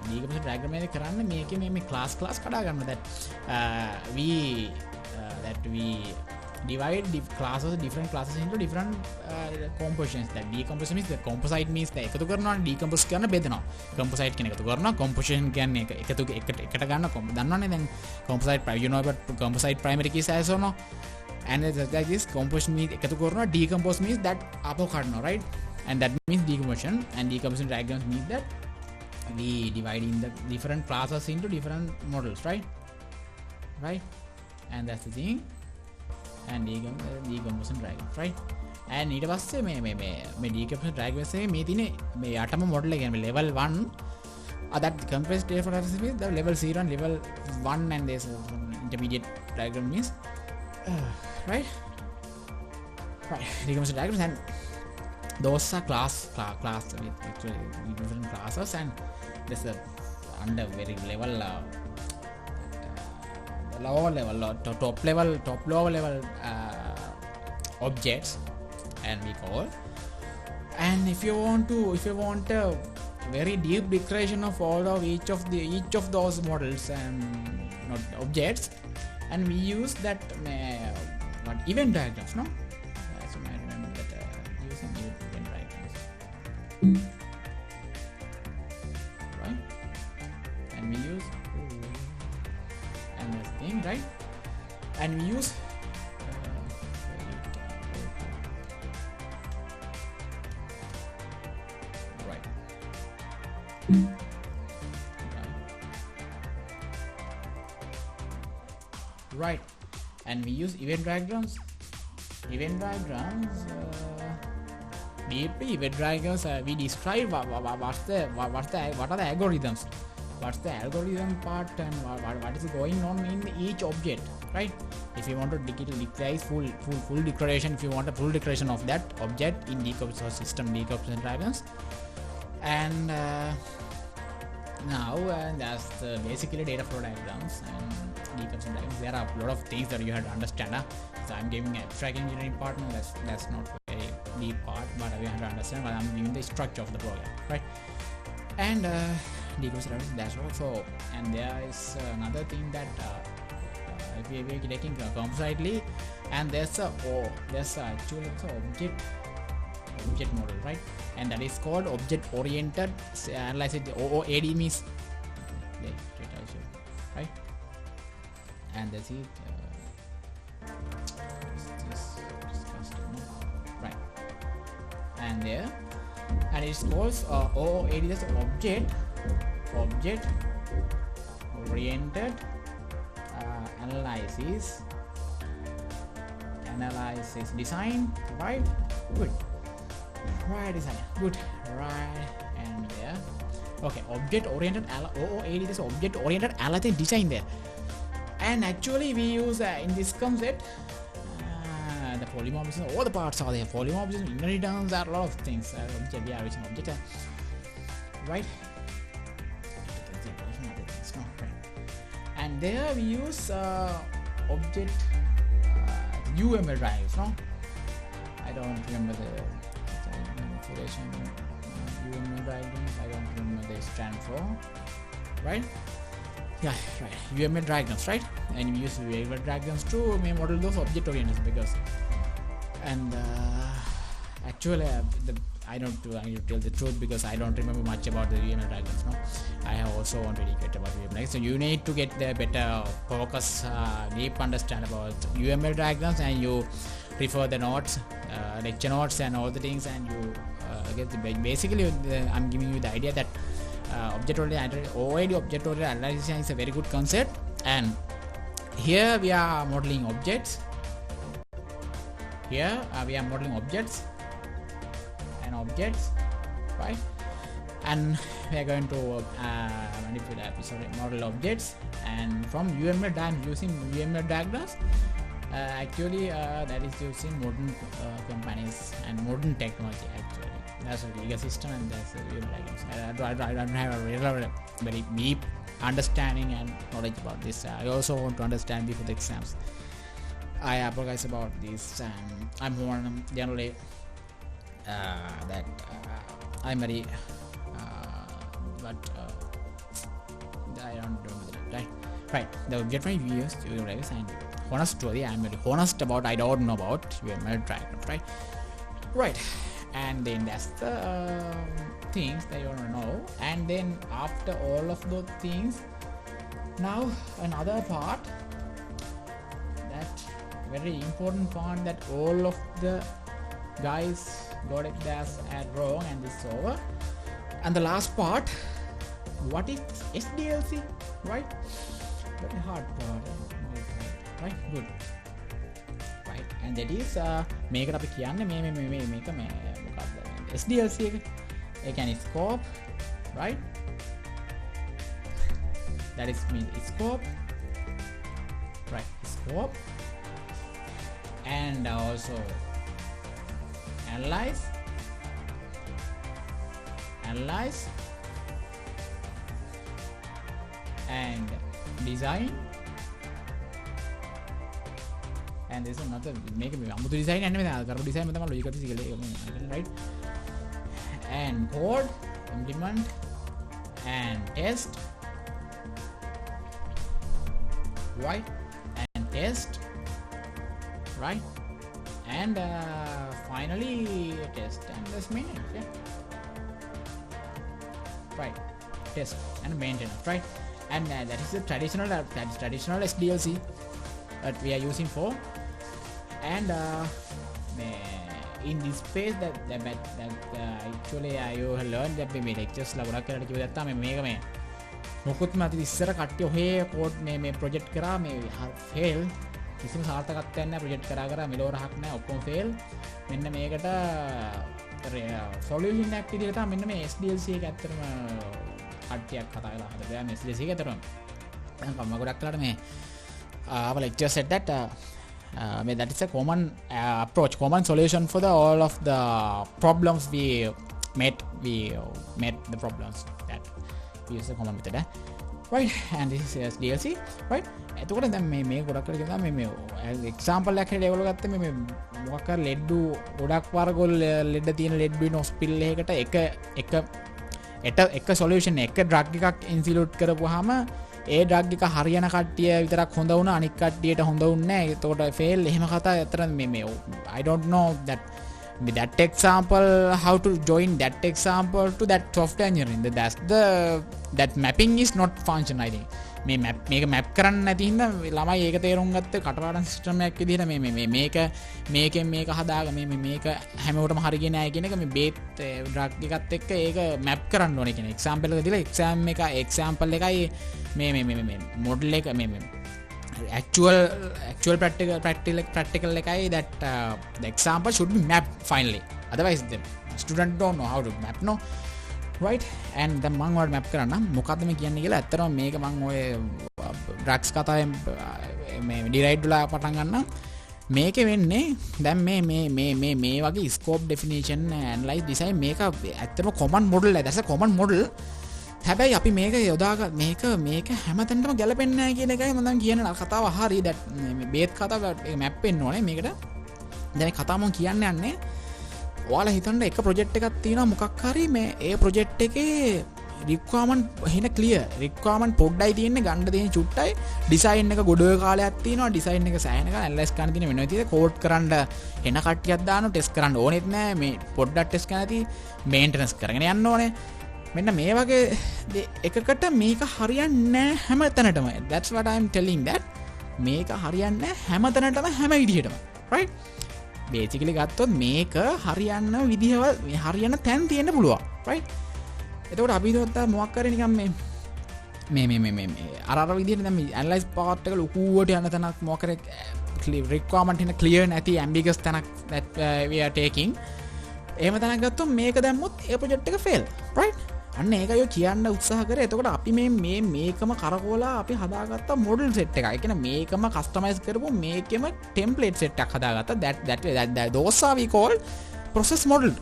Speaker 1: decomposition diagram එකේ කරන්නේ මේකේ මේ class කඩා ගන්න that we divide classes, different classes into different compositions. That decomposition means the composite means the එකතු කරනවා decompose කරන බෙදනවා. Composite කියන එකතු කරනවා, composition කියන්නේ එකට ගන්න දන්නවනේ දැන් composite you know about composite primary keys as or no, and it's like this composition means එකතු කරනවා, decompose means that අපෝ කඩනවා, right? And that means decomposition, and decomposition diagrams means that we dividing the different classes into different models, right? And that's the thing. And decomposition diagram, right? And ඊට පස්සේ මේ decomposition diagram එකේ මේ තියෙන මේ අටම model එක කියන්නේ level 1 that compressed data for analysis means the level 0 and level 1 and there's intermediate diagram means right decomposition diagrams, and those are class with actually different classes, and there's a under very level lower level or top lower level objects, and we call. And if you want a very deep declaration of all of each of those models and not objects, and we use that event diagrams, no? So I remember that using event diagrams, right? And we use and this thing, right? And we use right, and we use event diagrams. Deeply event diagrams we describe what are the algorithms, what's the algorithm part, and what is going on in each object, right? If you want to declare full declaration, if you want a full declaration of that object in system decomposition diagrams. And now that's basically data flow diagrams and decomposition diagrams. There are a lot of things that you have to understand. So I'm giving an abstract engineering part, no, that's not very deep part, but we have to understand what I'm giving the structure of the program, right? And decomposition diagrams, that's also. And there is another thing that if we are taking compositely, and there's actually object model, right? And that is called object oriented analysis. OOAD means right? And that's it. Right? And there, and it's called OOAD. That's object oriented analysis analyze is design, right? Good. Right, design. Good. Right. And there. Okay, object oriented OOAD is object oriented analytic design there. And actually we use in this concept the polymorphism, all the parts are there. Polymorphism, inheritance, there are a lot of things. Object, right? And there we use object UML drives, no? I don't remember the manipulation UML diagrams. I don't remember they stand for, right? Yeah, right. UML diagrams, right? And we use UML diagrams to model those object oriented because, and actually I need to tell the truth because I don't remember much about the UML diagrams. No, I have also want to educate about UML diagrams. So you need to get the better focus, deep understand about UML diagrams, and you refer the notes, lecture notes, and all the things, and you get the basically. I'm giving you the idea that object-oriented analysis is a very good concept, and here we are modeling objects. Here we are modeling objects. Objects, right? And we are going to model objects, and from UML diagrams, using UML diagrams, actually that is using modern companies and modern technology. Actually, that's a legal system, and that's a UML diagrams. I don't have a very deep understanding and knowledge about this. I also want to understand before the exams. I apologize about this, and I'm more generally that I'm very but I don't know, right? The object we use UML, and honest story, I'm very honest about I don't know about UML diagrams, right? And then that's the things that you want to know. And then after all of those things, now another part, that very important part, that all of the guys got it as wrong, and this is over. And the last part, what is SDLC, right? Very hard part, right? Good, right? And that is මේකට අපි කියන්නේ මේක මොකක්ද SDLC එක. ඒ කියන්නේ scope, right? That is mean scope, right? Scope, and also analyze, and design, and there's another make design and design right? And code, implement, and test, right? And test, right? And finally test and this maintenance, yeah, right? Test and maintenance, right? And that is the traditional SDLC that we are using for. And in this phase that actually I learned that we lectures la ගොඩක් කරලා කිව්ව දැත්තා මේ මොකුත් මත ඉස්සර කට්ටිය ඔහේ code මේ ප්‍රොජෙක්ට් කරා මේ ෆේල් කිසිම සාර්ථකත්වයක් නැහැ ප්‍රොජෙක්ට් කරා මෙලෝ රහක් නැහැ ඔක්කොම ෆේල් මෙන්න මේකට සොලියුෂන් එකක් විදිහට තමයි මෙන්න මේ SDLC එක ඇත්තටම කට්ටියක් කතා කරලා හදලා මේ SDLC එක ඇත්තටම මම ගොඩක් කරලා මේ our lecture said that that is a common approach, common solution for all of the problems we met the problems that we use the common method, right? And this is SDLC, right? එතකොට දැන් මේ ගොඩක් කරලා කියනවා මේ example එකක් හැටියට ඒගොල්ලෝ ගත්ත මේ මොකක් කර ලෙඩ් ගොඩක් වර්ගවල ලෙඩ තියෙන ලෙඩ් බින් හොස්පිටල් එකකට එක solution එක drug එකක් ඉන්සිලූට් කරපුවාම ඒ drug එක හරියන කට්ටිය විතරක් හොඳ වුණා අනිත් කට්ටියට හොඳ වුන්නේ නැහැ. එතකොට fail එහෙම කතා අතර මේ I don't know that example, how to join that example to that software engineering. That mapping is not function, I think. මේක map කරන්න නැති හින්දා ළමයි ඒක තේරුම් ගත්ත කටපාඩම් සිස්ටම් එකක් විදිහට මේකෙන් මේක හදාගෙන මේක හැමෝටම හරි ගියේ නැහැ කියන එක මේ බේත් ඩ්‍රග් එකත් එක්ක ඒක map කරන්න ඕනේ කියන එක්සැම්පල් එක දීලා එක්සැම්පල් එකයි මේ මොඩල් එක මේ actual practical එකයි that the example should be mapped finally, otherwise the student don't know how to map, no, right? And දැන් මම ඔයාලට map කරන්නම් මොකද්ද මේ කියන්නේ කියලා. ඇත්තටම මේක මම ඔය drugs කතාවෙන් මේ derived වල පටන් ගන්නම්. මේකේ වෙන්නේ දැන් මේ වගේ scope definition analyze design මේක ඇත්තටම common model එක. that's a common model. හැබැයි අපි මේක යොදාගන්න මේක හැමතැනටම ගැලපෙන්නේ නැහැ කියන එකයි මම දැන් කියන කතාව හරි. that මේ බේත් කතාව map වෙන්න ඕනේ මේකට. දැන් මේ කතාව මම කියන්න යන්නේ ඔයාලා හිතන්න එක ප්‍රොජෙක්ට් එකක් තියෙනවා මොකක් හරි මේ ඒ ප්‍රොජෙක්ට් එකේ requirement එහෙන clear requirement පොඩ්ඩයි තියෙන්නේ ගන්න තියෙන චුට්ටයි design එක ගොඩ කාලයක් තියෙනවා design එක සෑහෙන කාලයක් analyze කරන්න තියෙන වෙනවා විදිහට code කරන්න එන කට්ටියක් දානවා test කරන්න ඕනෙත් නැහැ මේ පොඩ්ඩක් test කරන්න ඇති maintenance කරගෙන යන්න ඕනේ මෙන්න මේ වගේ එකකට මේක හරියන්නේ නැහැ හැම තැනටම. that's what I am telling that මේක හරියන්නේ නැහැ හැම තැනටම හැම විදිහටම, right? basically ගත්තොත් මේක හරියන්න විදිහව හරියන්න තැන් තියෙන්න පුළුවන්, right? එතකොට අපි හිතුවත් මොකක් කරේ නිකන් මේ අර විදිහට දැන් මේ ඇනලයිස් පාර්ට් එක ලොකුවට යන තැනක් මොකක් කරේ requirement in clear නැති ambiguous තැනක් that we are taking එහෙම තැනක් ගත්තොත් මේක දැම්මොත් ඒ ප්‍රොජෙක්ට් එක fail, right? අන්න ඒකයි කියන්න උත්සාහ කරේ. එතකොට අපි මේකම කරකවලා අපි හදාගත්ත මොඩල් සෙට් එකක්. ඒ කියන්නේ මේකම කස්ටමයිස් කරපු මේකෙම ටෙම්ප්ලේට් සෙට් එකක් හදාගත්තා. that those are we call process model.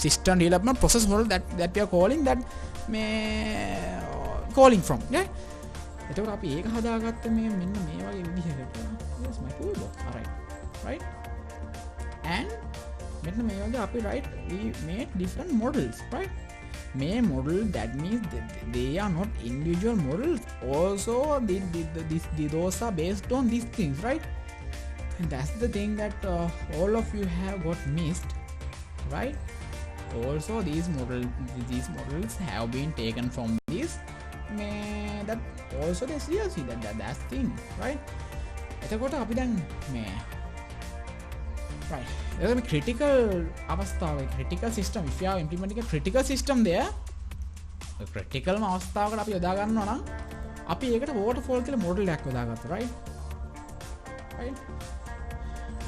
Speaker 1: System development process model that we are calling that මේ calling from. එතකොට අපි ඒක හදාගත්ත මෙන්න මේ වගේ විදිහකට. yes my toolbox. alright, right? and මෙන්න මේ වගේ අපි right we made different models, right? may model that means they are not individual models, also those are based on these things, right? And that's the thing that all of you have got missed, right? Also these models have been taken from this that also the CLC that's thing, right? එතකොට අපි දැන් මේ right එතකොට critical අවස්ථාවේ critical system if you are implementing a critical system there critical අවස්ථාවකට අපි යොදා ගන්නවා නම් අපි ඒකට waterfall කියලා model එකක් යොදාගත්තා,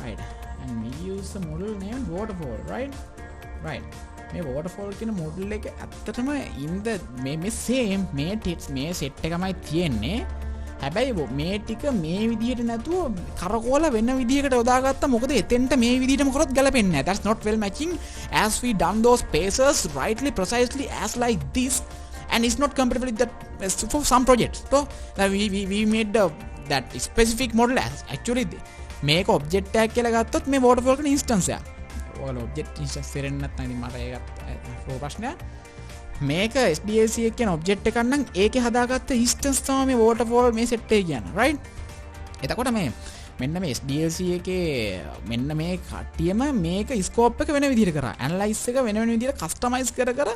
Speaker 1: right and we use the model named waterfall, right මේ waterfall කියන model එක ඇත්තටම in the මේ same මේ set එකමයි තියෙන්නේ. හැබැයි මේ ටික මේ විදිහට නැතුව කරකෝල වෙන විදිහකට යොදාගත්තා. මොකද එතෙන්ට මේ විදිහටම කරොත් ගැලපෙන්නේ නැහැ. That's not well matching as we done those spaces rightly precisely as like this and it's not compatible with that for some projects. So we made that specific model as actually මේක object එකක් කියලා ගත්තොත් මේ waterfall කියන instance එක. ඔයාලා object instance දෙන්න නැත්නම් ඉතින් මට ඒක ප්‍රශ්නයක්. මේක SDLC එක කියන object එකක් නම් ඒකේ හදාගත්ත instance තමයි මේ waterfall මේ set එක කියන්නේ, right? එතකොට මෙන්න මේ SDLC එකේ මෙන්න මේ කට්ටියම මේක scope එක වෙන විදිහට කරා. analyze එක වෙන විදිහට customize කර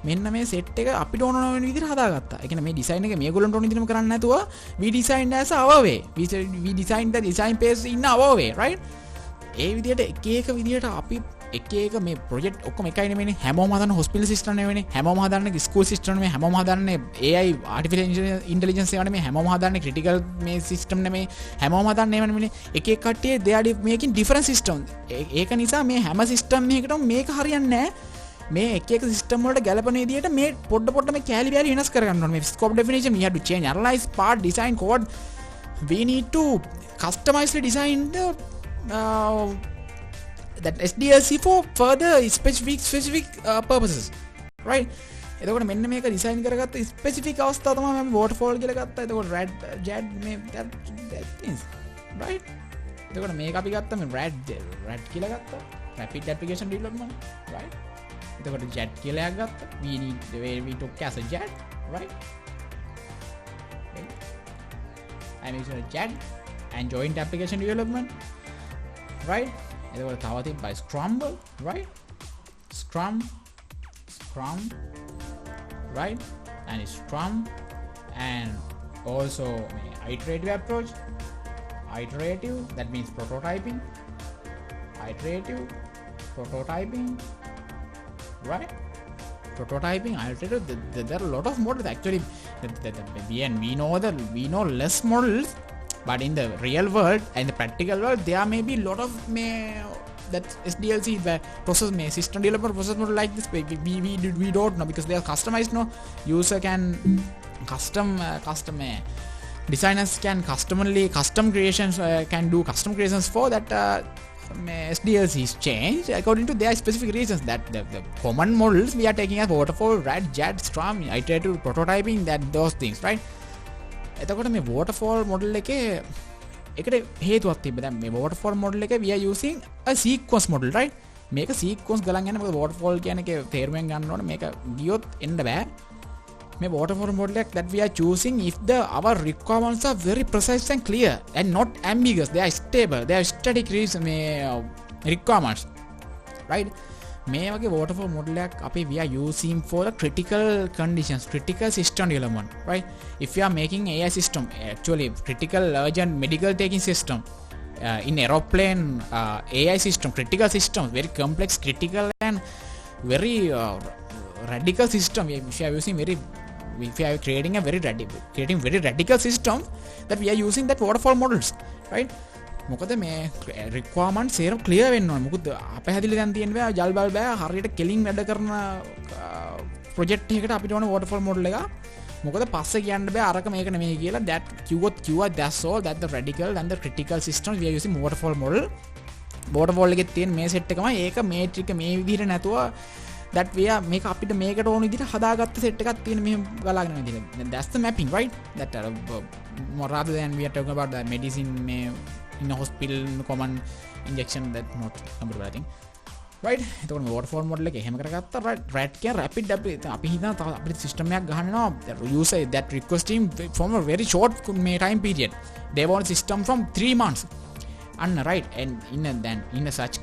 Speaker 1: මෙන්න මේ set එක අපිට ඕන වෙන විදිහට හදාගත්තා. ඒ කියන්නේ මේ design එක මේගොල්ලන්ට ඕන විදිහටම කරන්න නැතුව we designed as our way. we designed the design phase in our way, right? ඒ විදිහට එක විදිහට අපි එක මේ ප්‍රොජෙක්ට් ඔක්කොම එකයි නෙමෙයිනේ. හැමෝම හදන හොස්පිටල් සිස්ටම් නෙමෙයිනේ. හැමෝම හදන්නේ ස්කූල් සිස්ටම් නෙමෙයි. හැමෝම හදන්නේ AI ආටිෆිෂියල් ඉන්ටෙලිජන්ස් ඒවා නෙමෙයි. හැමෝම හදන්නේ ක්‍රිටිකල් මේ සිස්ටම් නෙමෙයි. හැමෝම හදන්නේ ඒවා නෙමෙයිනේ. එක කට්ටිය they are making different systems. ඒක නිසා මේ හැම සිස්ටම් එකකටම මේක හරියන්නේ නැහැ. මේ එක සිස්ටම් වලට ගැලපෙන විදිහට මේ පොඩ මේ කැලි බැලි වෙනස් කර ගන්න ඕනේ. මේ scope definition we have to change, analyze, part, design, code. We need to customize design the that SDLC for further specific purposes, right? එතකොට මෙන්න මේක ඩිසයින් කරගත්ත ස්පෙસિෆික් අවස්ථාව තමයි මම waterfall කියලා ගත්තා. එතකොට red jet මේ that things, right? එතකොට මේක අපි ගත්තා මේ red කියලා ගත්තා. rapid application development, right? එතකොට jet කියලා එකක් ගත්තා. we took as a jet, right? I'm using a jet and joint application development, right? එතකොට තව තිබ්බයි scramble, right? Scrum, right? And Scrum and also iterative approach. Iterative, that means prototyping. Right? Prototyping, iterative. There are a lot of models actually. We know less models But in the real world, in the practical world, there may be a lot of that SDLC where process system developer process model like this. We don't know because they are customized. No user can custom designers can custom creations can do custom creations for that. SDLCs change according to their specific reasons. That the common models we are taking as waterfall, RAD, JAD, Scrum, iterative prototyping, that those things, right? එතකොට මේ waterfall model එකේ එකට හේතුවක් තිබ්බ. දැන් මේ waterfall model එකේ we are using a sequence model, right? මේක sequence ගලන් යන මොකද waterfall කියන එකේ තේරුමෙන් ගන්න ඕනේ. මේක ගියොත් එන්න බෑ. මේ waterfall model එක that we are choosing if our requirements are very precise and clear and not ambiguous. They are stable, they are static requirements, right? මේ වගේ waterfall model එකක් අපි we are using for the critical conditions, critical system development, right? If you are making AI system, actually critical urgent medical taking system, in aeroplane AI system, critical systems, very complex, critical and very radical system. If you are using if you are creating very radical system, that we are using that waterfall models, right? මොකද මේ requirement සේරම clear වෙන්න ඕනේ. මොකද අපේ හැදිලා දැන් තියෙන්නේ ජල් බල් බෑ හරියට කෙලින් වැඩ කරන project එකකට අපිට ඕනේ waterfall model එක. මොකද පස්සේ කියන්න බෑ අරක මේක නෙමෙයි කියලා. that කිව්වා that's all, that the radical and the critical systems we are using waterfall model. waterfall එකේ තියෙන මේ set එකමයි ඒක මේට්‍රික මේ විදිහට නැතුව that we are මේක අපිට මේකට ඕන විදිහට හදාගත්ත set එකක් තියෙන මෙහෙම ගලාගෙන යන විදිහට. that's the mapping, right? that rather than we are talking about the medicine in a hospital common injection, that not comfortable I think, right? එතකොට මේ waterfall model එක එහෙම කරගත්තා, right? RAD කියන rapid අපි හිතන අපිට system එකක් ගහනවා user that requesting from a very short time period. They want system from 3 months and right, and in a such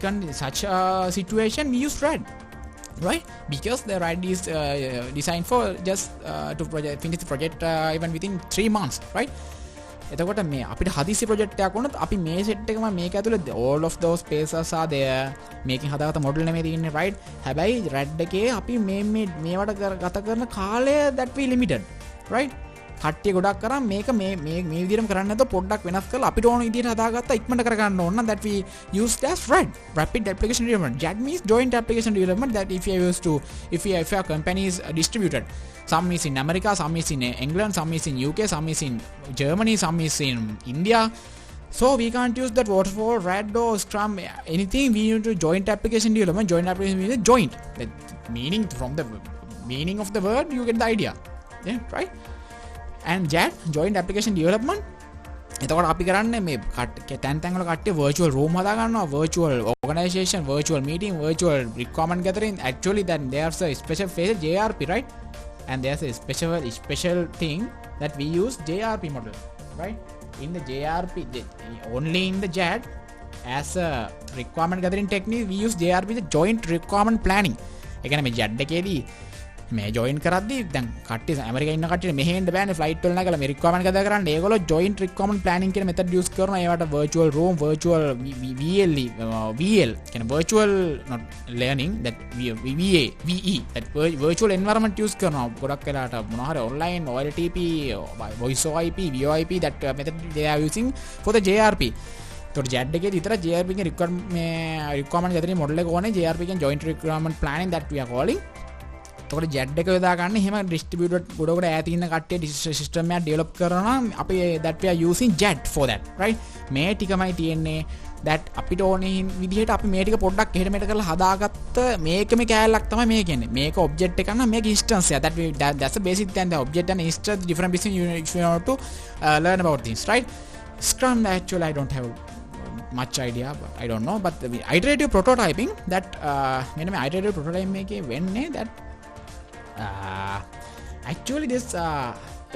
Speaker 1: situation we use RAD, right? Because the RAD is designed for just to finish the project even within 3 months, right? එතකොට මේ අපිට හදිසි project එකක් වුණොත් අපි මේ set එකම මේක ඇතුලේ all of those spaces are there. මේකෙන් හදාගත්ත මොඩල් නෙමෙයි තියෙන්නේ, right? හැබැයි RAD එකේ අපි මේවට ගත කරන කාලය that we limited, right? කට්ටිය ගොඩක් කරා මේක මේ විදිහටම කරන්නේ නැතුව පොඩ්ඩක් වෙනස් කරලා අපිට ඕන විදිහට හදාගත්ත ඉක්මනට කරගන්න ඕන නම් that we use as RAD, rapid application development. JAD means joint application development, that if your company is distributed, some is in America, some is in England, some is in UK, some is in Germany, some is in India. So we can't use that waterfall, RAD or Scrum, anything. We need to joint application development. Joint application means joint. The meaning from the meaning of the word, you get the idea. Yeah, right? And JAD, joint application development. එතකොට අපි කරන්නේ මේ තැන් තැන් වල කට්ටිය virtual room හදා ගන්නවා, virtual organization, virtual meeting, virtual requirement gathering. Actually then there's a special phase JRP, right? And there's a special thing that we use JRP model, right? In the JRP, only in the JAD, as a requirement gathering technique, we use JRP, the joint requirement planning. ඒ කියන්නේ මේ JAD එකේදී මේ join කරද්දී දැන් කට්ටිය ඇමරිකාවේ ඉන්න කට්ටියට මෙහෙ එන්න බෑනේ ෆ්ලයිට් වල නැගලා මේ requirement ගදා කරන්න. ඒගොල්ලෝ joint requirement planning කියන method use කරනවා. ඒවට virtual room, virtual VL කියන virtual not learning, that VE that virtual environment use කරනවා. ගොඩක් වෙලාට මොනවා හරි online OLTP, voice over IP, VoIP, that method they are using for the JRP. එතකොට JAD එකේ විතර JRP කියන requirement gathering model එක ඕනේ. JRP කියන joint requirement planning that we are calling. එතකොට JAD එක යොදා ගන්න එහෙම distributed ගොඩ ඈත ඉන්න කට්ටිය system එකක් develop කරනවා නම් අපි that we are using JAD for that, right? මේ ටිකමයි තියෙන්නේ that අපිට ඕනේ විදිහට අපි මේ ටික පොඩ්ඩක් එහෙට මෙහෙට කරලා හදාගත්ත මේකම කෑල්ලක් තමයි මේ කියන්නේ. මේක object එකක් නම් මේක instance එක. That's the basic thing. The object and instance different between you if you want to learn about things, right? Scrum actually I don't have much idea, but I don't know, but the iterative prototyping that මෙන්න මේ iterative prototyping එකේ වෙන්නේ that actually this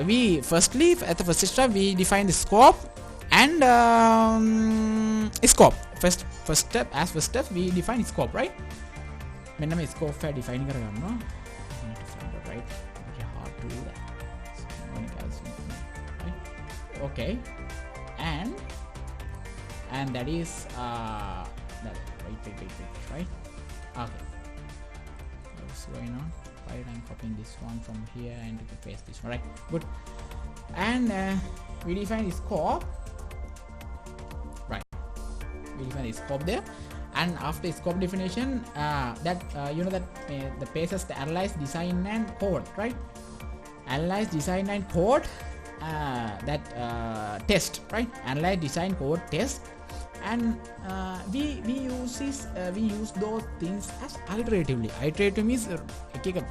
Speaker 1: we firstly at the first step we define the scope and scope. First step we define scope, right? මෙන්න මේ scope එක define කරගන්නවා. Right? Very hard to do that. Right? Okay. And that is that wait, right? Okay. What's going on? Right, I'm copying this one from here and paste this one, right? Good. And we define the scope we define the scope there. And after scope definition, that the phases to analyze, design and code, right? Analyze, design and code, test, right? Analyze, design, code, test. And we use those things as iteratively. Iterative means iterative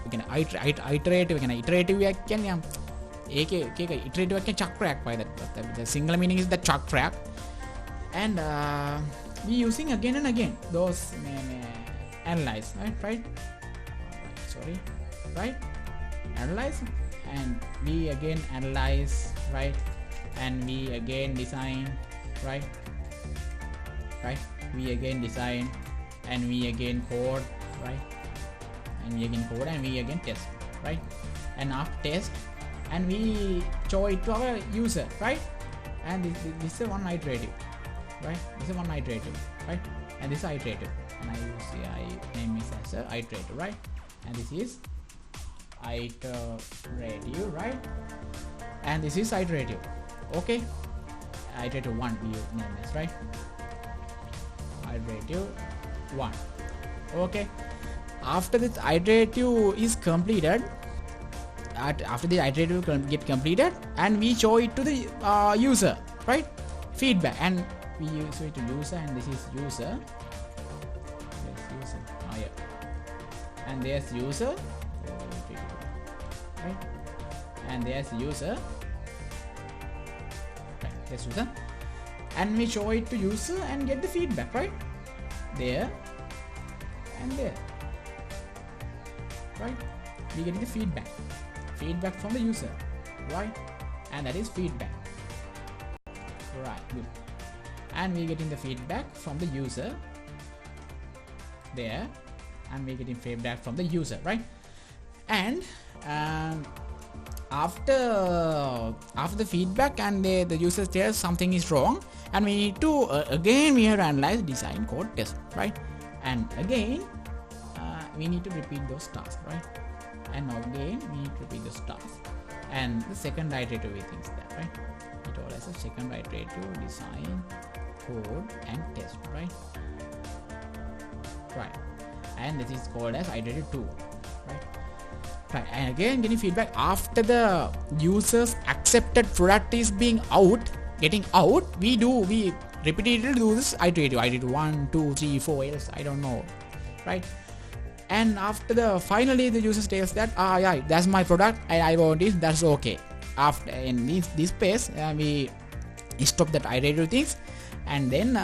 Speaker 1: එකක් iterative එකක් චක්‍රයක් by that. The Sinhala meaning is the චක්‍රයක්. And we using again and again those analyze, right? Analyze, and we again analyze, right? And we again design, right? We again design, and we again code, right? And we again code, and we again test, right? And after test, and we show it to our user, right? And this is one iterative, right? This is one iterative, right? And this is iterative, and I name this as a iterative, right? And this is iterative, right? And this is iterative, okay? Iterative 1 we name this, right? Iterative 1, okay? After this iterative is completed, after the iterative get completed, and we show it to the user, right? Feedback, and we use it to user, and this is user. And there's user, right? And there's user, right? There's user, and we show it to user and get the feedback, right? There and there, right? We get the feedback from the user, right? And that is feedback, right? Good. And we getting the feedback from the user there, and we getting feedback from the user, right? And after the feedback, and the user tells something is wrong, and we need to again we have to analyze, design, code, test, right? And again we need to repeat those tasks, right? And again we need to repeat those tasks. And the second iterative we think that, right? It all as a second iterative, design, code and test, right? And this is called as iterative 2, right? And again getting feedback after the user's accepted product is getting out, we repeatedly do this iterative 1, 2, 3, 4 else I don't know, right? And after finally the user says that yeah, that's my product, I want it, that's okay. After in this phase we stop that iterative things, and then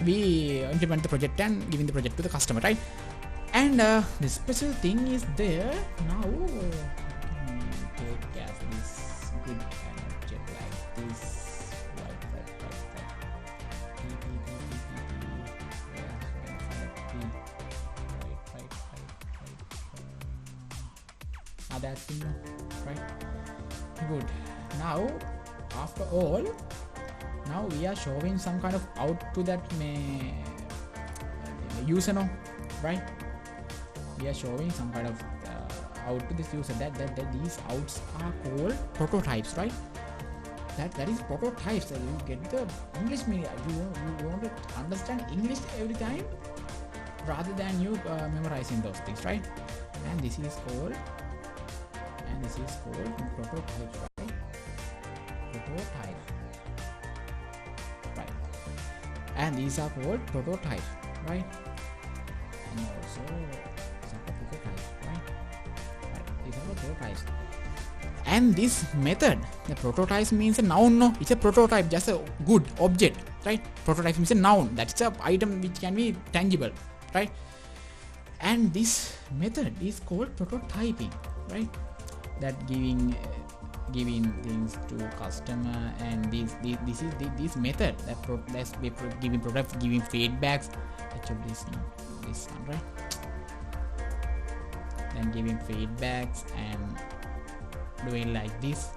Speaker 1: we implement the project and giving the project to the customer, right? And this special thing is there now. Take as this good object like this, right. That's thing, right? Good. Now after all, now we are showing some kind of out to that user now, right? We are showing some kind of out to this user that these outs are called prototypes, right? That is prototypes. You get the English meaning. You want to understand English every time rather than you memorizing those things, right? And this is called prototypes, right? Prototype, right? And these are called prototypes, right? And also prototypes, right? These are prototypes. And this method, the prototype means a noun, no? It's a prototype, just a good object, right? Prototype means a noun, that's an item which can be tangible, right? And this method is called prototyping, right? That giving things to customer, and this method that's giving product, giving feedbacks. Actually this one, right? Then giving feedbacks and doing like this,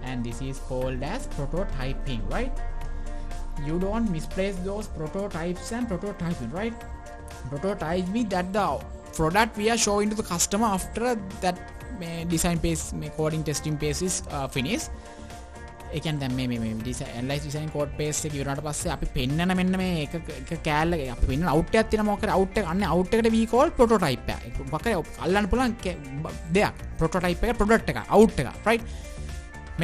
Speaker 1: and this is called as prototyping, right? You don't misplace those prototypes and prototyping, right? Prototype means that the product we are showing to the customer after that design phase, coding, testing phase is finished, ඒ කියන්නේ දැන් මේ analyse design code base එක ඉවරනට පස්සේ අපි පෙන්නන මෙන්න මේ එක කෑල්ල අපි පෙන්නන අවුට් එකක් තියෙනවා මොකද අවුට් එක අන්නේ අවුට් එකට we call prototype එක මොකද අල්ලන්න පුළුවන් දෙයක් prototype එක product එක අවුට් එක right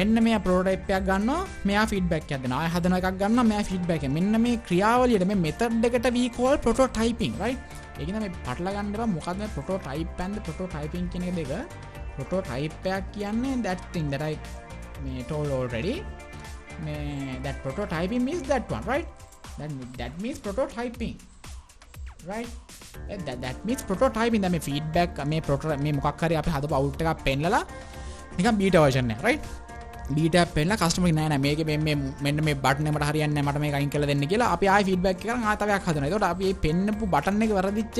Speaker 1: මෙන්න මේ prototype එකක් ගන්නවා මෙයා feedback එකක් දෙනවා ආය හදන එකක් ගන්නවා මෙයා feedback එක මෙන්න මේ ක්‍රියාවලියට මේ method එකට we call prototyping right ඒක නම් මේ පටල ගන්න එපා මොකද මේ prototype and prototyping කියන එක දෙක prototype එකක් කියන්නේ that thing that I told already that prototyping means that one right that means prototyping right that means prototyping දැන් මේ feedback මේ prototype මේ මොකක් හරි අපි හදපු output එකක් පෙන්නලා නිකන් beta version එක right beta එක පෙන්නලා customer නෑ නෑ මේකේ මේ මෙන්න මේ button එක මට හරියන්නේ නෑ මට මේක අයින් කරලා දෙන්න කියලා අපි ආයෙ feedback එක කරන් ආයෙ තව එකක් හදනවා. ඒකට අපි මේ පෙන්නපු button එක වැරදිච්ච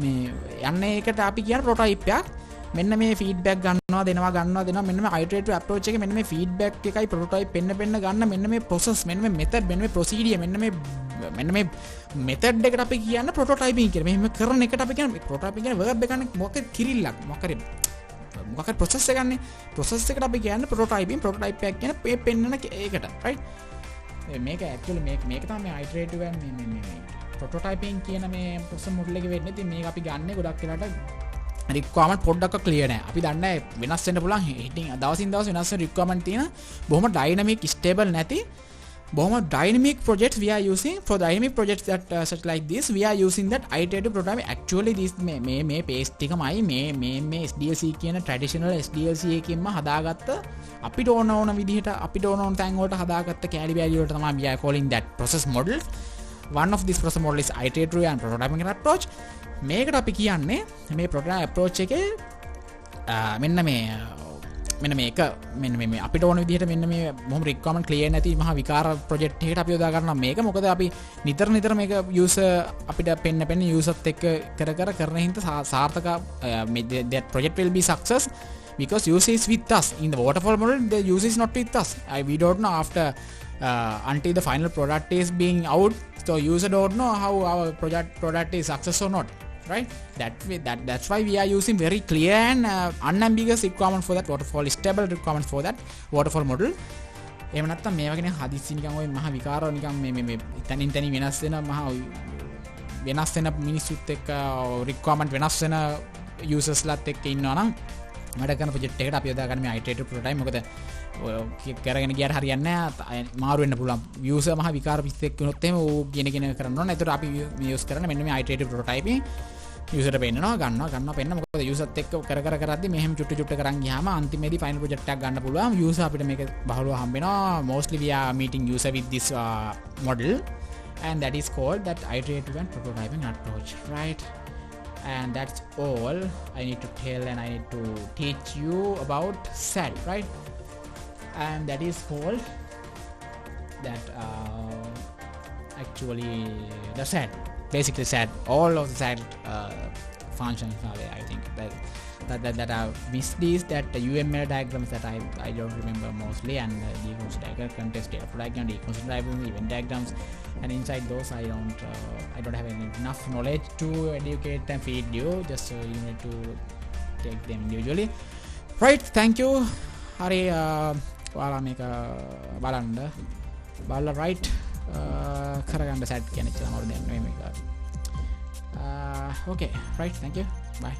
Speaker 1: මේ යන්නේ ඒකට අපි කියන prototype එකක් මෙන්න මේ feedback ගන්නවා දෙනවා මෙන්න මේ iterative approach එකේ මෙන්න මේ feedback එකයි prototype පෙන්න ගන්න මෙන්න මේ process මෙන්න මේ method මෙන්න මේ procedure මෙන්න මේ method එකට අපි කියන්නේ prototyping කියලා. මෙහෙම කරන එකට අපි කියන්නේ prototyping කියන verb එක ගන්න මොකක්ද කිරිල්ලක් මොකක්ද process එක ගන්න process එකට අපි කියන්නේ prototyping prototype එකක් කියන මේ පෙන්නන ඒකට right මේක actually මේක තමයි iterative and මේ prototyping කියන මේ process model එකේ වෙන්නේ. ඉතින් මේක අපි ගන්න ගොඩක් වෙලාට requirement පොඩ්ඩක් clear නැහැ. අපි දන්නේ වෙනස් වෙන්න පුළුවන් heading දවසින් දවස වෙනස් වෙන requirement තියෙන බොහොම dynamic stable නැති බොහොම dynamic projects we are using for dynamic projects that such like this we are using that iterative prototyping actually this මේ paste එකමයි මේ SDLC කියන traditional SDLC එකකින්ම හදාගත්ත අපිට ඕන විදිහට අපිට ඕන තැන් වලට හදාගත්ත කැලි වැලිය වලට තමයි we are calling that process models. One of these process model is iterative and prototyping approach. මේකට අපි කියන්නේ මේ prototype approach එකේ මෙන්න මේක අපිට ඕන විදිහට මෙන්න මේ මොහොම requirement clear නැති මහා විකාර project එකකට අපි යොදා ගන්නවා මේක මොකද අපි නිතර මේක user අපිට පෙන්න user එක්ක කරන හින්දා සාර්ථක that project will be success because user is with us in the waterfall model the user is not with us we don't know after until the final product is being out so user don't know how our product is success or not right that's why we are using very clear and unambiguous requirement for that waterfall stable requirement for that waterfall model එහෙම නැත්නම් මේ වගේ හදිස්සි නිකන් ඔය මහ විකාර නිකන් මේ තනින් තනින් වෙනස් වෙන මිනිස්සුත් එක්ක requirement වෙනස් වෙන users ලාත් එක්ක ඉන්නවා නම් වැඩ කරන project එකකට අපි යොදා ගන්න මේ iterative prototype මොකද කරගෙන ගියාට හරියන්නේ නැහැ මාරු වෙන්න පුළුවන් user මහ විකාර පිස්සෙක් වුණොත් එහෙම ඌ ගෙන කරන්න ඕන. ඒතර අපි use කරන්නේ මෙන්න මේ iterative prototyping user ට පෙන්නනවා ගන්නවා පෙන්න මොකද user ත් එක්ක කර කරද්දි මෙහෙම චුට්ටු කරන් ගියාම අන්තිමේදී final project එකක් ගන්න පුළුවන් user අපිට මේක බහුලව හම්බ වෙනවා. Mostly we are meeting user with this model and that is called that iterative and prototyping approach right. And that's all I need to tell and I need to teach you about SAT right and that is called that actually the SAT basically SAT all of the SAT functions are there. I think that I missed these that UML diagrams that I don't remember mostly and deconstruction diagram context data diagram deconstruction diagram event diagrams and inside those I don't have enough knowledge to educate and feed you just you need to take them individually right. Thank you hari ඔයාලා මේක බලන්න right කරගන්න set කියන එක තමයි දැන් මේක okay right thank you bye.